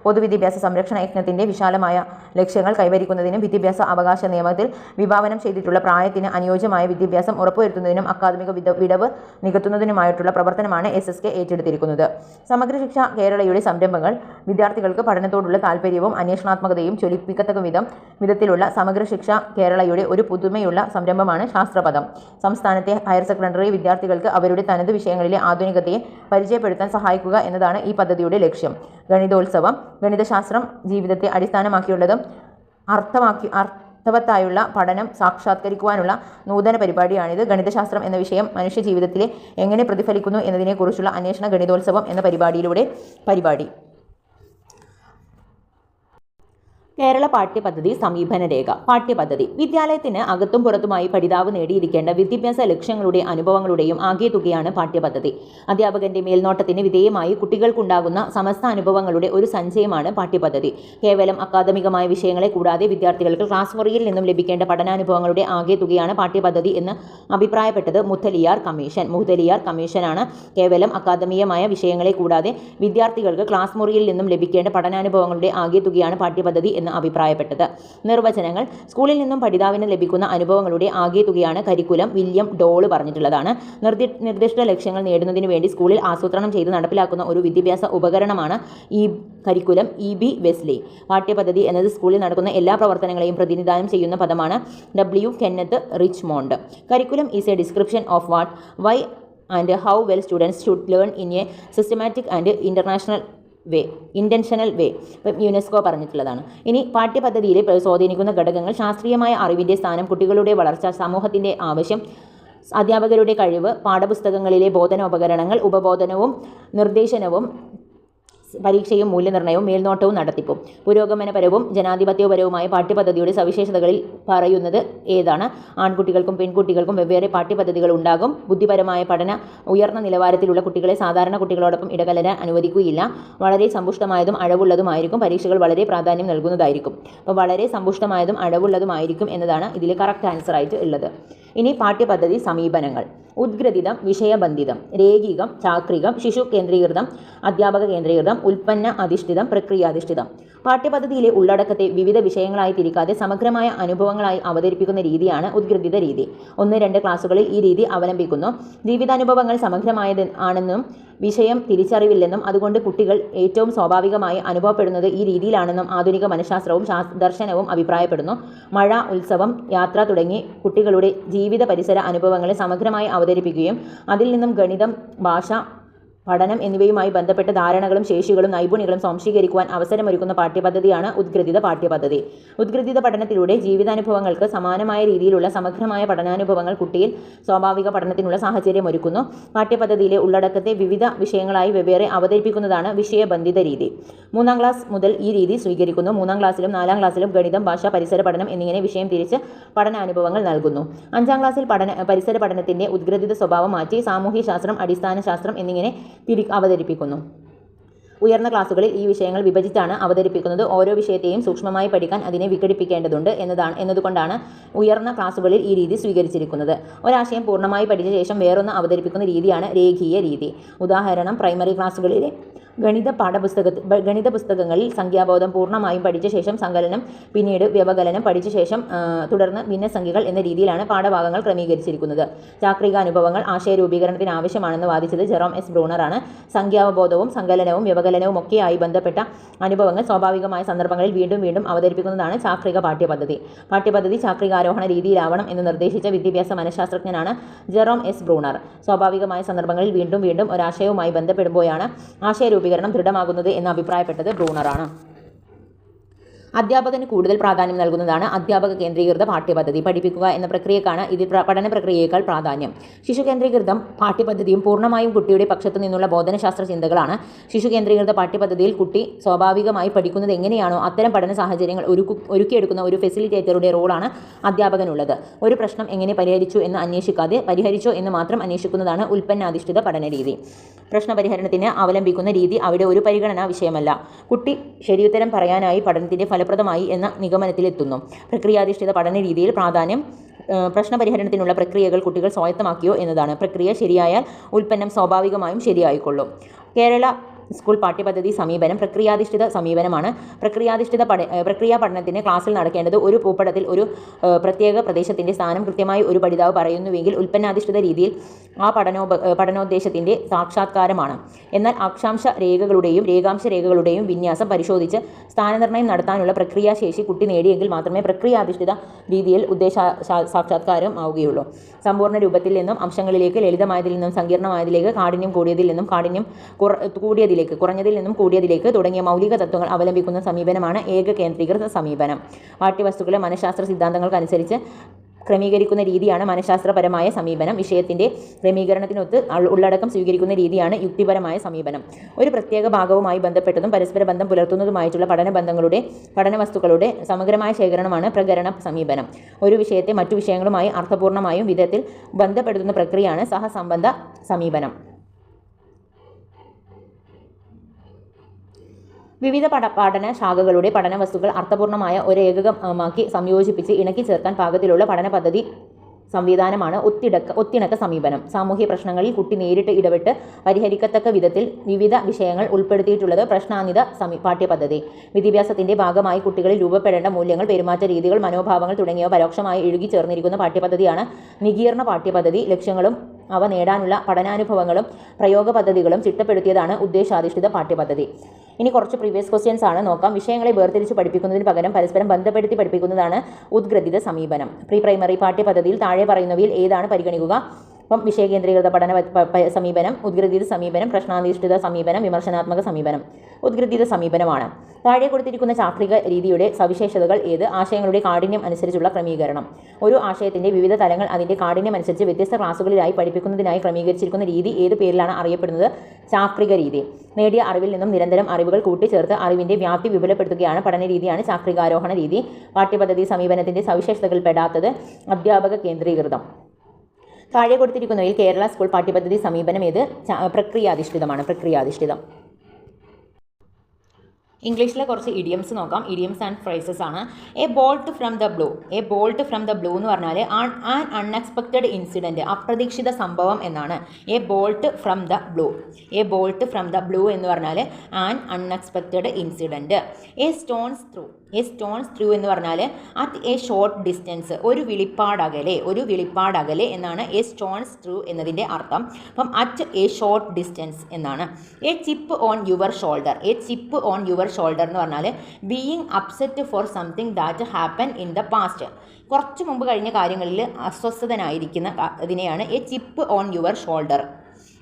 പൊതുവിദ്യാഭ്യാസ സംരക്ഷണ യജ്ഞത്തിന്റെ വിശാലമായ ലക്ഷ്യങ്ങൾ കൈവരിക്കുന്നതിനും വിദ്യാഭ്യാസ അവകാശ നിയമത്തിൽ വിഭാവനം ചെയ്തിട്ടുള്ള പ്രായത്തിന് അനുയോജ്യമായ വിദ്യാഭ്യാസം ഉറപ്പുവരുത്തുന്നതിനും അക്കാദമിക വിടവ് നികത്തുന്നതിനുമായിട്ടുള്ള പ്രവർത്തനമാണ് SSK ഏറ്റെടുത്തിരിക്കുന്നത്. സമഗ്ര ശിക്ഷ കേരളയുടെ സംരംഭങ്ങൾ വിദ്യാർത്ഥികൾക്ക് പഠനത്തോടുള്ള താൽപ്പര്യവും അന്വേഷണാത്മകതയും ജ്വലിപ്പിക്കത്തക്ക വിധത്തിലുള്ള സമഗ്ര ശിക്ഷ കേരളയുടെ ഒരു പുതുമയുള്ള സംരംഭമാണ് ശാസ്ത്രപദം. സംസ്ഥാനത്തെ ഹയർ സെക്കൻഡറി വിദ്യാർത്ഥികൾക്ക് അവരുടെ തനത് വിഷയങ്ങളിലെ ആധുനികതയെ പരിചയപ്പെടുത്താൻ സഹായിക്കുക എന്നതാണ് ഈ പദ്ധതിയുടെ ലക്ഷ്യം. ഗണിതോത്സവം. ഗണിതശാസ്ത്രം ജീവിതത്തെ അടിസ്ഥാനമാക്കിയുള്ളതും അർത്ഥവത്തായുള്ള പഠനം സാക്ഷാത്കരിക്കുവാനുള്ള നൂതന പരിപാടിയാണിത്. ഗണിതശാസ്ത്രം എന്ന വിഷയം മനുഷ്യ ജീവിതത്തിലെ എങ്ങനെ പ്രതിഫലിക്കുന്നു എന്നതിനെക്കുറിച്ചുള്ള അന്വേഷണ ഗണിതോത്സവം എന്ന പരിപാടി. കേരള പാഠ്യപദ്ധതി സമീപന രേഖ. പാഠ്യപദ്ധതി വിദ്യാലയത്തിന് അകത്തും പുറത്തുമായി പഠിതാവ് നേടിയിരിക്കേണ്ട വിദ്യാഭ്യാസ ലക്ഷ്യങ്ങളുടെ അനുഭവങ്ങളുടെയും ആകെ തുകയാണ് പാഠ്യപദ്ധതി. അധ്യാപകന്റെ മേൽനോട്ടത്തിന് വിധേയമായി കുട്ടികൾക്കുണ്ടാകുന്ന സമസ്ത അനുഭവങ്ങളുടെ ഒരു സഞ്ചയമാണ് പാഠ്യപദ്ധതി. കേവലം അക്കാദമികമായ വിഷയങ്ങളെ കൂടാതെ വിദ്യാർത്ഥികൾക്ക് ക്ലാസ് മുറിയിൽ നിന്നും ലഭിക്കേണ്ട പഠനാനുഭവങ്ങളുടെ ആകെ തുകയാണ് പാഠ്യപദ്ധതി എന്ന് അഭിപ്രായപ്പെട്ടത് മുത്തലിയാർ കമ്മീഷനാണ്. കേവലം അക്കാദമികമായ വിഷയങ്ങളെ കൂടാതെ വിദ്യാർത്ഥികൾക്ക് ക്ലാസ് മുറിയിൽ നിന്നും ലഭിക്കേണ്ട പഠനാനുഭവങ്ങളുടെ ആകെ തുകയാണ് പാഠ്യപദ്ധതി എന്ന് അഭിപ്രായപ്പെട്ടത്. നിർവചനങ്ങൾ. സ്കൂളിൽ നിന്നും പഠിതാവിന് ലഭിക്കുന്ന അനുഭവങ്ങളുടെ ആകെ തുകയാണ് കരിക്കുലം. വില്യം ഡോള് പറഞ്ഞിട്ടുള്ളതാണ്. നിർദ്ദിഷ്ട ലക്ഷ്യങ്ങൾ നേടുന്നതിന് വേണ്ടി സ്കൂളിൽ ആസൂത്രണം ചെയ്ത് നടപ്പിലാക്കുന്ന ഒരു വിദ്യാഭ്യാസ ഉപകരണമാണ് ഈ കരിക്കുലം. EB Wesley. പാഠ്യപദ്ധതി എന്നത് സ്കൂളിൽ നടക്കുന്ന എല്ലാ പ്രവർത്തനങ്ങളെയും പ്രതിനിധാനം ചെയ്യുന്ന പദമാണ്. W Kenneth Richmond. Curriculum is a description of what, why and how well students should learn in a systematic and intentional way. UNESCO പറഞ്ഞിട്ടുള്ളതാണ്. ഇനി പാഠ്യപദ്ധതിയിലെ സ്വാധീനിക്കുന്ന ഘടകങ്ങൾ. ശാസ്ത്രീയമായ അറിവിൻ്റെ സ്ഥാനം, കുട്ടികളുടെ വളർച്ച, സമൂഹത്തിൻ്റെ ആവശ്യം, അധ്യാപകരുടെ കഴിവ്, പാഠപുസ്തകങ്ങളിലെ ബോധനോപകരണങ്ങൾ, ഉപബോധനവും നിർദ്ദേശനവും, പരീക്ഷയും മൂല്യനിർണ്ണയവും മേൽനോട്ടവും നടത്തിപ്പും. പുരോഗമനപരവും ജനാധിപത്യപരവുമായ പാഠ്യപദ്ധതിയുടെ സവിശേഷതകളിൽ പറയുന്നത് ഏതാണ്? ആൺകുട്ടികൾക്കും പെൺകുട്ടികൾക്കും വെവ്വേറെ പാഠ്യപദ്ധതികൾ ഉണ്ടാകും. ബുദ്ധിപരമായ പഠന ഉയർന്ന നിലവാരത്തിലുള്ള കുട്ടികളെ സാധാരണ കുട്ടികളോടൊപ്പം ഇടകലരാൻ അനുവദിക്കുകയില്ല. വളരെ സമ്പുഷ്ടമായതും അഴവുള്ളതുമായിരിക്കും. പരീക്ഷകൾ വളരെ പ്രാധാന്യം നൽകുന്നതായിരിക്കും. അപ്പോൾ വളരെ സമ്പുഷ്ടമായതും അഴവുള്ളതുമായിരിക്കും എന്നതാണ് ഇതിൽ കറക്റ്റ് ആൻസർ ആയിട്ട് ഉള്ളത്. ഇനി പാഠ്യപദ്ധതി സമീപനങ്ങൾ. ഉദ്ഗ്രഥിതം, വിഷയബന്ധിതം, രേഖികം, ചാക്രികം, ശിശു കേന്ദ്രീകൃതം, അധ്യാപക കേന്ദ്രീകൃതം, ഉൽപ്പന്ന അധിഷ്ഠിതം, പ്രക്രിയാധിഷ്ഠിതം. പാഠ്യപദ്ധതിയിലെ ഉള്ളടക്കത്തെ വിവിധ വിഷയങ്ങളായി തിരിക്കാതെ സമഗ്രമായ അനുഭവങ്ങളായി അവതരിപ്പിക്കുന്ന രീതിയാണ് ഉദ്ഗ്രഥിത രീതി. 1-2 ക്ലാസുകളിൽ ഈ രീതി അവലംബിക്കുന്നു. ജീവിതാനുഭവങ്ങൾ സമഗ്രമായതാണെന്നും വിഷയം തിരിച്ചറിവില്ലെന്നും അതുകൊണ്ട് കുട്ടികൾ ഏറ്റവും സ്വാഭാവികമായി അനുഭവപ്പെടുന്നത് ഈ രീതിയിലാണെന്നും ആധുനിക മനഃശാസ്ത്രവും ദർശനവും അഭിപ്രായപ്പെടുന്നു. മഴ, ഉത്സവം, യാത്ര തുടങ്ങി കുട്ടികളുടെ ജീവിത പരിസര അനുഭവങ്ങളെ സമഗ്രമായി അവതരിപ്പിക്കുകയും അതിൽ നിന്നും ഗണിതം, ഭാഷ, പഠനം എന്നിവയുമായി ബന്ധപ്പെട്ട ധാരണകളും ശേഷികളും നൈപുണ്യങ്ങളും സ്വാംശീകരിക്കുവാൻ അവസരമൊരുക്കുന്ന പാഠ്യപദ്ധതിയാണ് ഉദ്ഗ്രഥിത പാഠ്യപദ്ധതി. ഉദ്ഗ്രഥിത പഠനത്തിലൂടെ ജീവിതാനുഭവങ്ങൾക്ക് സമാനമായ രീതിയിലുള്ള സമഗ്രമായ പഠനാനുഭവങ്ങൾ കുട്ടിയിൽ സ്വാഭാവിക പഠനത്തിനുള്ള സാഹചര്യം ഒരുക്കുന്നു. പാഠ്യപദ്ധതിയിലെ ഉള്ളടക്കത്തെ വിവിധ വിഷയങ്ങളായി വെവ്വേറെ അവതരിപ്പിക്കുന്നതാണ് വിഷയബന്ധിത രീതി. 3ാം ക്ലാസ് മുതൽ ഈ രീതി സ്വീകരിക്കുന്നു. 3ാം ക്ലാസ്സിലും 4ാം ക്ലാസ്സിലും ഗണിതം, ഭാഷ, പരിസര പഠനം എന്നിങ്ങനെ വിഷയം തിരിച്ച് പഠനാനുഭവങ്ങൾ നൽകുന്നു. 5ാം ക്ലാസ്സിൽ പരിസര പഠനത്തിന്റെ ഉദ്ഗ്രഥിത സ്വഭാവം മാറ്റി സാമൂഹ്യശാസ്ത്രം, അടിസ്ഥാന ശാസ്ത്രം എന്നിങ്ങനെ അവതരിപ്പിക്കുന്നു. ഉയർന്ന ക്ലാസുകളിൽ ഈ വിഷയങ്ങൾ വിഭജിച്ചാണ് അവതരിപ്പിക്കുന്നത്. ഓരോ വിഷയത്തെയും സൂക്ഷ്മമായി പഠിക്കാൻ അതിനെ വിഘടിപ്പിക്കേണ്ടതുണ്ട് എന്നതുകൊണ്ടാണ് ഉയർന്ന ക്ലാസുകളിൽ ഈ രീതി സ്വീകരിച്ചിരിക്കുന്നത്. ഒരാശയം പൂർണ്ണമായി പഠിച്ച ശേഷം വേറൊന്ന് അവതരിപ്പിക്കുന്ന രീതിയാണ് രേഖീയ രീതി. ഉദാഹരണം, പ്രൈമറി ക്ലാസുകളിലെ ഗണിത പുസ്തകങ്ങളിൽ സംഖ്യാബോധം പൂർണ്ണമായും പഠിച്ച ശേഷം സങ്കലനം, പിന്നീട് വ്യവകലനം പഠിച്ച ശേഷം തുടർന്ന് ഭിന്നസംഖ്യകൾ എന്ന രീതിയിലാണ് പാഠഭാഗങ്ങൾ ക്രമീകരിച്ചിരിക്കുന്നത്. ചാക്രിക അനുഭവങ്ങൾ ആശയ രൂപീകരണത്തിന് ആവശ്യമാണെന്ന് വാദിച്ചത് ജെറോം എസ് ബ്രൂണർ ആണ്. സംഖ്യാബോധവും സങ്കലനവും വ്യവകലനവും ഒക്കെയായി ബന്ധപ്പെട്ട അനുഭവങ്ങൾ സ്വാഭാവികമായ സന്ദർഭങ്ങളിൽ വീണ്ടും വീണ്ടും അവതരിപ്പിക്കുന്നതാണ് ചാക്രിക പാഠ്യപദ്ധതി. പാഠ്യപദ്ധതി ചാക്രികാരോഹണ രീതിയിലാവണം എന്ന് നിർദ്ദേശിച്ച വിദ്യാഭ്യാസ മനഃശാസ്ത്രജ്ഞനാണ് ജെറോം എസ് ബ്രൂണർ. സ്വാഭാവികമായ സന്ദർഭങ്ങളിൽ വീണ്ടും വീണ്ടും ഒരാശയവുമായി ബന്ധപ്പെടുമ്പോഴാണ് ആശയ രൂപീകരണം ദൃഢമാകുന്നത് എന്ന് അഭിപ്രായപ്പെട്ടത് ബ്രൂണറാണ്. അധ്യാപകന് കൂടുതൽ പ്രാധാന്യം നൽകുന്നതാണ് അധ്യാപക കേന്ദ്രീകൃത പാഠ്യപദ്ധതി. പഠിപ്പിക്കുക എന്ന പ്രക്രിയക്കാണ് ഇതിൽ പഠന പ്രക്രിയയേക്കാൾ പ്രാധാന്യം. ശിശു കേന്ദ്രീകൃതം പാഠ്യപദ്ധതിയും പൂർണ്ണമായും കുട്ടിയുടെ പക്ഷത്തു നിന്നുള്ള ബോധനശാസ്ത്ര ചിന്തകളാണ്. ശിശു കേന്ദ്രീകൃത പാഠ്യപദ്ധതിയിൽ കുട്ടി സ്വാഭാവികമായി പഠിക്കുന്നത് എങ്ങനെയാണോ അത്തരം പഠന സാഹചര്യങ്ങൾ ഒരുക്കിയെടുക്കുന്ന ഒരു ഫെസിലിറ്റേറ്ററുടെ റോളാണ് അധ്യാപകനുള്ളത്. ഒരു പ്രശ്നം എങ്ങനെ പരിഹരിച്ചു എന്ന് അന്വേഷിക്കാതെ പരിഹരിച്ചോ എന്ന് മാത്രം അന്വേഷിക്കുന്നതാണ് ഉൽപ്പന്നാധിഷ്ഠിത പഠന രീതി. പ്രശ്നപരിഹരണത്തിന് അവലംബിക്കുന്ന രീതി അവിടെ ഒരു പരിഗണനാ വിഷയമല്ല. കുട്ടി ശരിയുത്തരം പറയാനായി പഠനത്തിൻ്റെ ഫലപ്രദമായി എന്ന നിഗമനത്തിലെത്തുന്നു. പ്രക്രിയാധിഷ്ഠിത പഠന രീതിയിൽ പ്രാധാന്യം പ്രശ്നപരിഹരണത്തിനുള്ള പ്രക്രിയകൾ കുട്ടികൾ സ്വായത്തമാക്കിയോ എന്നതാണ്. പ്രക്രിയ ശരിയായാൽ ഉൽപ്പന്നം സ്വാഭാവികമായും ശരിയായിക്കൊള്ളും. കേരള സ്കൂൾ പാഠ്യപദ്ധതി സമീപനം പ്രക്രിയാധിഷ്ഠിത സമീപനമാണ്. പ്രക്രിയാ പഠനത്തിന് ക്ലാസ്സിൽ നടക്കേണ്ടത് ഒരു ഭൂപടത്തിൽ ഒരു പ്രത്യേക പ്രദേശത്തിൻ്റെ സ്ഥാനം കൃത്യമായി ഒരു പഠിതാവ് പറയുന്നുവെങ്കിൽ ഉൽപ്പന്നാധിഷ്ഠിത രീതിയിൽ ആ പഠനോദ്ദേശത്തിൻ്റെ സാക്ഷാത്കാരമാണ്. എന്നാൽ അക്ഷാംശ രേഖകളുടെയും വിന്യാസം പരിശോധിച്ച് സ്ഥാനനിർണ്ണയം നടത്താനുള്ള പ്രക്രിയാശേഷി കുട്ടി നേടിയെങ്കിൽ മാത്രമേ പ്രക്രിയാധിഷ്ഠിത രീതിയിൽ ഉദ്ദേശ സാക്ഷാത്കാരം ആവുകയുള്ളൂ. സമ്പൂർണ്ണ രൂപത്തിൽ നിന്നും അംശങ്ങളിലേക്ക്, ലളിതമായതിൽ നിന്നും സങ്കീർണമായതിലേക്ക്, കാഠിന്യം കൂടിയതിൽ നിന്നും കാഠിന്യം കുറഞ്ഞതിൽ നിന്നും കൂടിയതിലേക്ക് തുടങ്ങിയ മൗലിക തത്വങ്ങൾ അവലംബിക്കുന്ന സമീപനമാണ് ഏകകേന്ദ്രീകൃത സമീപനം. പാഠ്യവസ്തുക്കളെ മനഃശാസ്ത്ര സിദ്ധാന്തങ്ങൾക്കനുസരിച്ച് ക്രമീകരിക്കുന്ന രീതിയാണ് മനഃശാസ്ത്രപരമായ സമീപനം. വിഷയത്തിൻ്റെ ക്രമീകരണത്തിനൊത്ത് ഉള്ളടക്കം സ്വീകരിക്കുന്ന രീതിയാണ് യുക്തിപരമായ സമീപനം. ഒരു പ്രത്യേക ഭാഗവുമായി ബന്ധപ്പെട്ടതും പരസ്പര ബന്ധം പുലർത്തുന്നതുമായിട്ടുള്ള പഠനവസ്തുക്കളുടെ സമഗ്രമായ ശേഖരണമാണ് പ്രകരണ സമീപനം. ഒരു വിഷയത്തെ മറ്റു വിഷയങ്ങളുമായി അർത്ഥപൂർണ്ണമായും വിധത്തിൽ ബന്ധപ്പെടുത്തുന്ന പ്രക്രിയയാണ് സഹസംബന്ധ സമീപനം. വിവിധ പഠന ശാഖകളുടെ പഠനവസ്തുക്കൾ അർത്ഥപൂർണ്ണമായ ഒരേകമാക്കി സംയോജിപ്പിച്ച് ഇണക്കി ചേർക്കാൻ പാകത്തിലുള്ള പഠന പദ്ധതി സംവിധാനമാണ് ഒത്തിണക്ക സമീപനം. സാമൂഹ്യ പ്രശ്നങ്ങളിൽ കുട്ടി നേരിട്ട് ഇടപെട്ട് പരിഹരിക്കത്തക്ക വിധത്തിൽ വിവിധ വിഷയങ്ങൾ ഉൾപ്പെടുത്തിയിട്ടുള്ളത് പ്രശ്നാന്വിത പാഠ്യപദ്ധതി. വിദ്യാഭ്യാസത്തിൻ്റെ ഭാഗമായി കുട്ടികളിൽ രൂപപ്പെടേണ്ട മൂല്യങ്ങൾ, പെരുമാറ്റ രീതികൾ, മനോഭാവങ്ങൾ തുടങ്ങിയവ പരോക്ഷമായി ഇഴുകി ചേർന്നിരിക്കുന്ന പാഠ്യപദ്ധതിയാണ് നികീർണ പാഠ്യപദ്ധതി. ലക്ഷ്യങ്ങളും അവ നേടാനുള്ള പഠനാനുഭവങ്ങളും പ്രയോഗ പദ്ധതികളും ചിട്ടപ്പെടുത്തിയതാണ് ഉദ്ദേശാധിഷ്ഠിത പാഠ്യപദ്ധതി. ഇനി കുറച്ച് പ്രീവിയസ് ക്വസ്റ്റ്യൻസ് ആണ് നോക്കാം. വിഷയങ്ങളെ വേർതിരിച്ച് പഠിപ്പിക്കുന്നതിന് പകരം പരസ്പരം ബന്ധപ്പെടുത്തി പഠിപ്പിക്കുന്നതാണ് ഉദ്ഗ്രഥിത സമീപനം. പ്രീ പ്രൈമറി പാഠ്യപദ്ധതിയിൽ താഴെ പറയുന്നവയിൽ ഏതാണ് പരിഗണിക്കുക? അപ്പം വിഷയകേന്ദ്രീകൃത പഠന സമീപനം, ഉദ്ഗ്രഥിത സമീപനം, പ്രശ്നാധിഷ്ഠിത സമീപനം, വിമർശനാത്മക സമീപനം. ഉദ്ഗ്രഥിത സമീപനമാണ്. താഴെ കൊടുത്തിരിക്കുന്ന ചാക്രിക രീതിയുടെ സവിശേഷതകൾ ഏത്? ആശയങ്ങളുടെ കാഠിന്യം അനുസരിച്ചുള്ള ക്രമീകരണം. ഒരു ആശയത്തിൻ്റെ വിവിധ തലങ്ങൾ അതിൻ്റെ കാഠിന്യം അനുസരിച്ച് വ്യത്യസ്ത ക്ലാസുകളിലായി പഠിപ്പിക്കുന്നതിനായി ക്രമീകരിച്ചിരിക്കുന്ന രീതി ഏത് പേരിലാണ് അറിയപ്പെടുന്നത്? ചാക്രിക രീതി. നേടിയ അറിവിൽ നിന്നും നിരന്തരം അറിവുകൾ കൂട്ടിച്ചേർത്ത് അറിവിൻ്റെ വ്യാപ്തി വിപുലപ്പെടുത്തുകയാണ് പഠന രീതിയാണ് ചാക്രികാരോഹണ രീതി. പാഠ്യപദ്ധതി സമീപനത്തിൻ്റെ സവിശേഷതകൾ പെടാത്തത് അധ്യാപക കേന്ദ്രീകൃതം. താഴെ കൊടുത്തിരിക്കുന്നവയിൽ കേരള സ്കൂൾ പാഠ്യപദ്ധതി സമീപനം ഏത്? പ്രക്രിയാധിഷ്ഠിതമാണ്. പ്രക്രിയാധിഷ്ഠിതം. ഇംഗ്ലീഷിലെ കുറച്ച് ഇഡിയംസ് നോക്കാം. ഇഡിയംസ് ആൻഡ് ഫ്രേസസ് ആണ്. A bolt from the blue. A bolt from the blue എന്ന് പറഞ്ഞാൽ ആൻ അൺഎക്സ്പെക്റ്റഡ് ഇൻസിഡൻറ്റ്, അപ്രതീക്ഷിത സംഭവം എന്നാണ്. A bolt from the blue. A bolt from the blue എന്ന് പറഞ്ഞാൽ an unexpected incident. A stones through. A stones through എന്ന് പറഞ്ഞാൽ at a short distance, ഒരു വിളിപ്പാടകലെ എന്നാണ് എ സ്റ്റോൺസ് ത്രൂ എന്നതിൻ്റെ അർത്ഥം. അപ്പം അറ്റ് എ ഷോർട്ട് ഡിസ്റ്റൻസ് എന്നാണ്. A chip on your shoulder. A chip on your shoulder എന്ന് പറഞ്ഞാൽ being upset for something that happen in the past. കുറച്ച് മുമ്പ് കഴിഞ്ഞ കാര്യങ്ങളിൽ അസ്വസ്ഥനായിരിക്കുന്ന അതിനെയാണ് a chip on your shoulder.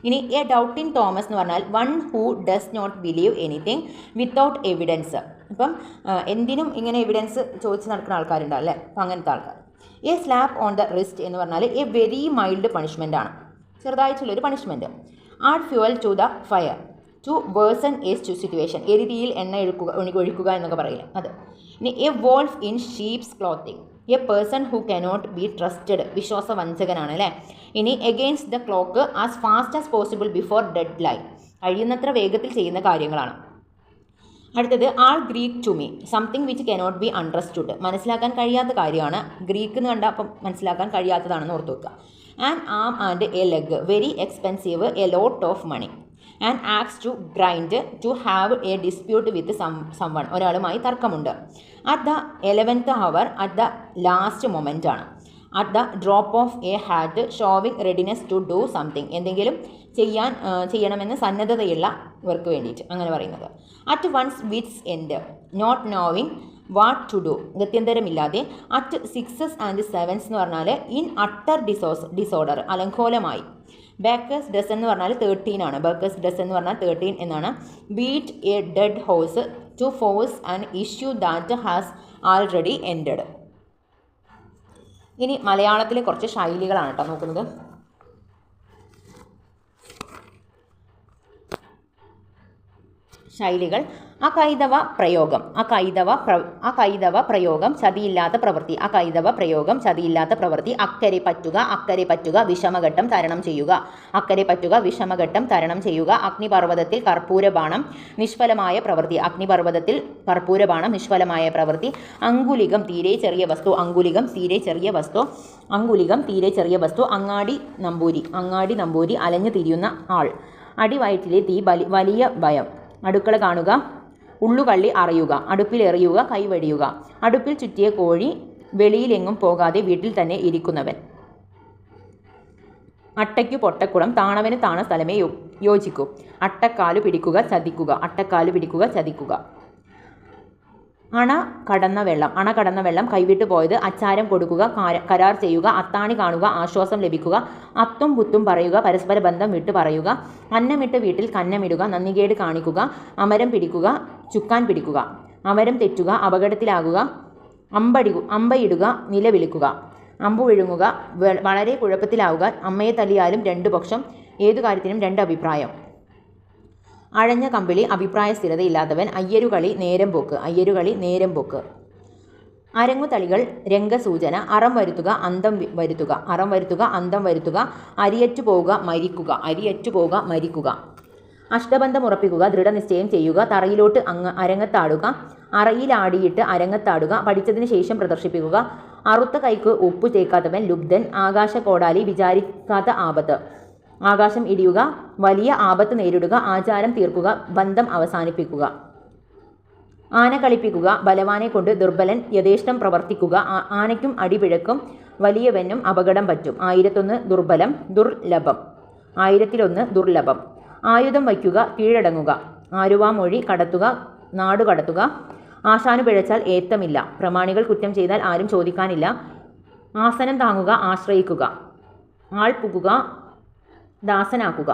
ഇനി എ ഡൗട്ടിങ് തോമസ് എന്ന് പറഞ്ഞാൽ one who does not believe anything without evidence. അപ്പം എന്തിനും ഇങ്ങനെ എവിഡൻസ് ചോദിച്ച് നടക്കുന്ന ആൾക്കാരുണ്ടാവും അല്ലേ? അപ്പം അങ്ങനത്തെ ആൾക്കാർ. A slap on the wrist എന്ന് പറഞ്ഞാൽ എ വെരി മൈൽഡ് പണിഷ്മെൻ്റ് ആണ്, ചെറുതായിട്ടുള്ളൊരു punishment. Add fuel to the fire to worsen a situation. എരിതിയിൽ എണ്ണ ഒഴിക്കുക എന്നൊക്കെ പറയില്ല അത്. ഇനി a wolf in sheep's clothing. A person who cannot be trusted. വിശ്വാസവഞ്ചകനാണ് അല്ലേ? ഇനി against the clock as fast as possible before deadline. കഴിയുന്നത്ര വേഗത്തിൽ ചെയ്യുന്ന കാര്യങ്ങളാണ്. അടുത്തത് all Greek to me. Something which cannot be understood. മനസ്സിലാക്കാൻ കഴിയാത്ത കാര്യമാണ്. ഗ്രീക്ക് എന്ന് കണ്ടാൽ അപ്പം മനസ്സിലാക്കാൻ കഴിയാത്തതാണെന്ന് ഓർത്ത് വെക്കുക. An arm and a leg. Very expensive. A lot of money. And axe to grind to have a dispute with someone, ഒരാളുമായി തർക്കമുണ്ട്. At the 11th hour, at the last moment ആണ്. At the drop of a hat, showing readiness to do something, എന്തെങ്കിലും ചെയ്യണമെന്ന് സന്നദ്ധതയുള്ളവർക്ക് വേണ്ടിയിട്ട് അങ്ങനെ പറയുന്നത്. At one's wits' end, not knowing what to do, ഗത്യന്തരമില്ലാതെ. അറ്റ് 6s and 7s എന്ന് പറഞ്ഞാൽ ഇൻ അട്ടർ ഡിസോർഡർ, അലങ്കോലമായി. ബേക്കേഴ്സ് ഡസൻ എന്ന് പറഞ്ഞാൽ 13 ആണ്. ബേക്കേഴ്സ് ഡസൻ എന്ന് പറഞ്ഞാൽ 13 എന്നാണ്. Beat a dead horse to force an issue that has already ended. ഇനി മലയാളത്തിലെ കുറച്ച് ശൈലികളാണ് കേട്ടോ നോക്കുന്നത്. ശൈലികൾ. അകൈതവ പ്രയോഗം, അകൈതവ പ്രയോഗം, ചതിയില്ലാത്ത പ്രവൃത്തി, അകൈതവ പ്രയോഗം, ചതിയില്ലാത്ത പ്രവൃത്തി. അക്കരെ പറ്റുക, വിഷമഘട്ടം തരണം ചെയ്യുക, അക്കരെ പറ്റുക, വിഷമഘട്ടം തരണം ചെയ്യുക. അഗ്നിപർവ്വതത്തിൽ കർപ്പൂരബാണം, നിഷ്ഫലമായ പ്രവൃത്തി, അഗ്നിപർവ്വതത്തിൽ കർപ്പൂരബാണം, നിഷ്ഫലമായ പ്രവൃത്തി. അങ്കുലികം, തീരെ ചെറിയ വസ്തു, അങ്കുലികം, തീരെ ചെറിയ വസ്തു, അങ്കുലികം, തീരെ ചെറിയ വസ്തു. അങ്ങാടി നമ്പൂരി, അലഞ്ഞു തിരിയുന്ന ആൾ. അടിവയറ്റിലെ തീ, വലിയ ഭയം. അടുക്കള കാണുക, ഉള്ളുകള്ളി അറിയുക, അടുപ്പിലെറിയുക, കൈവടിയുക. അടുപ്പിൽ ചുറ്റിയ കോഴി, വെളിയിലെങ്ങും പോകാതെ വീട്ടിൽ തന്നെ ഇരിക്കുന്നവൻ. അട്ടയ്ക്കു പൊട്ടക്കുളം, താണവന് താണ സ്ഥലമേ യോജിക്കൂ. അട്ടക്കാലു പിടിക്കുക, ചതിക്കുക. അണ കടന്ന വെള്ളം, കൈവിട്ടു പോയത്. അച്ചാരം കൊടുക്കുക, കരാർ ചെയ്യുക. അത്താണി കാണുക, ആശ്വാസം ലഭിക്കുക. അത്തും പുത്തും പറയുക, പരസ്പര ബന്ധം വിട്ട് പറയുക. അന്നമിട്ട് വീട്ടിൽ കന്നമിടുക, നന്ദികേട് കാണിക്കുക. അമരം പിടിക്കുക, ചുക്കാൻ പിടിക്കുക. അമരം തെറ്റുക, അപകടത്തിലാകുക. അമ്പയിടുക, നിലവിളിക്കുക. അമ്പു വിഴുങ്ങുക, വളരെ കുഴപ്പത്തിലാവുക. അമ്മയെ തല്ലിയാലും രണ്ടു പക്ഷം, ഏതു കാര്യത്തിനും രണ്ട് അഭിപ്രായം. അഴഞ്ഞ കമ്പിളി, അഭിപ്രായ സ്ഥിരതയില്ലാത്തവൻ. അയ്യരുകളി, നേരം പോക്ക്. അരങ്ങുതളികൾ, രംഗസൂചന. അറം വരുത്തുക, അന്തം വരുത്തുക. അരിയറ്റു പോവുക, മരിക്കുക. അഷ്ടബന്ധം ഉറപ്പിക്കുക, ദൃഢനിശ്ചയം ചെയ്യുക. തറയിലോട്ട് അരങ്ങത്താടുക, അറയിലാടിയിട്ട് അരങ്ങത്താടുക. പഠിച്ചതിന് ശേഷം പ്രദർശിപ്പിക്കുക. അറുത്ത കൈക്ക് ഉപ്പു ചേക്കാത്തവൻ ലുബ്ധൻ. ആകാശകോടാലി, വിചാരിക്കാത്ത ആപത്ത്. ആകാശം ഇടിയുക, വലിയ ആപത്ത് നേരിടുക. ആചാരം തീർക്കുക, ബന്ധം അവസാനിപ്പിക്കുക. ആന കളിപ്പിക്കുക, ബലവാനെ കൊണ്ട് ദുർബലൻ യഥേഷ്ടം പ്രവർത്തിക്കുക. ആനയ്ക്കും അടിപിഴക്കും, വലിയവനും അപകടം പറ്റും. 1001 ദുർലഭം. 1001 ആയുധം വയ്ക്കുക, കീഴടങ്ങുക. ആരുവാമൊഴി, കടത്തുക, നാടു കടത്തുക. ആശാനു പിഴച്ചാൽ ഏത്തമില്ല. പ്രമാണികൾ കുറ്റം ചെയ്താൽ ആരും ചോദിക്കാനില്ല. ആസനം താങ്ങുക, ആശ്രയിക്കുക. ആൾ പുകുക, ദാസനാക്കുക.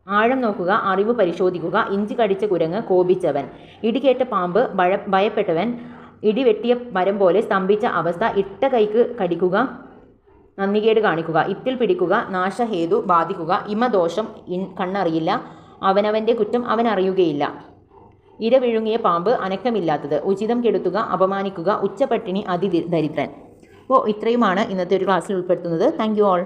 ആഴം നോക്കുക, അറിവ് പരിശോധിക്കുക. ഇഞ്ചി കടിച്ച കുരങ്ങ്, കോപിച്ചവൻ. ഇടികേറ്റ പാമ്പ്, ഭയപ്പെട്ടവൻ. ഇടിവെട്ടിയ മരം പോലെ സ്തംഭിച്ച അവസ്ഥ. ഇട്ട കൈക്ക് കടിക്കുക, നന്ദികേട് കാണിക്കുക. ഇത്തിൽ പിടിക്കുക, നാശഹേതു ബാധിക്കുക. ഇമദോഷം, കണ്ണറിയില്ല. അവനവൻ്റെ കുറ്റം അവനറിയുകയില്ല. ഇര വിഴുങ്ങിയ പാമ്പ്, അനക്കമില്ലാത്തത്. ഉചിതം കെടുത്തുക, അപമാനിക്കുക. ഉച്ചപട്ടിണി, അതിദരിദ്രൻ. അപ്പോൾ ഇത്രയുമാണ് ഇന്നത്തെ ഒരു ക്ലാസ്സിൽ ഉൾപ്പെടുത്തുന്നത്. Thank you all.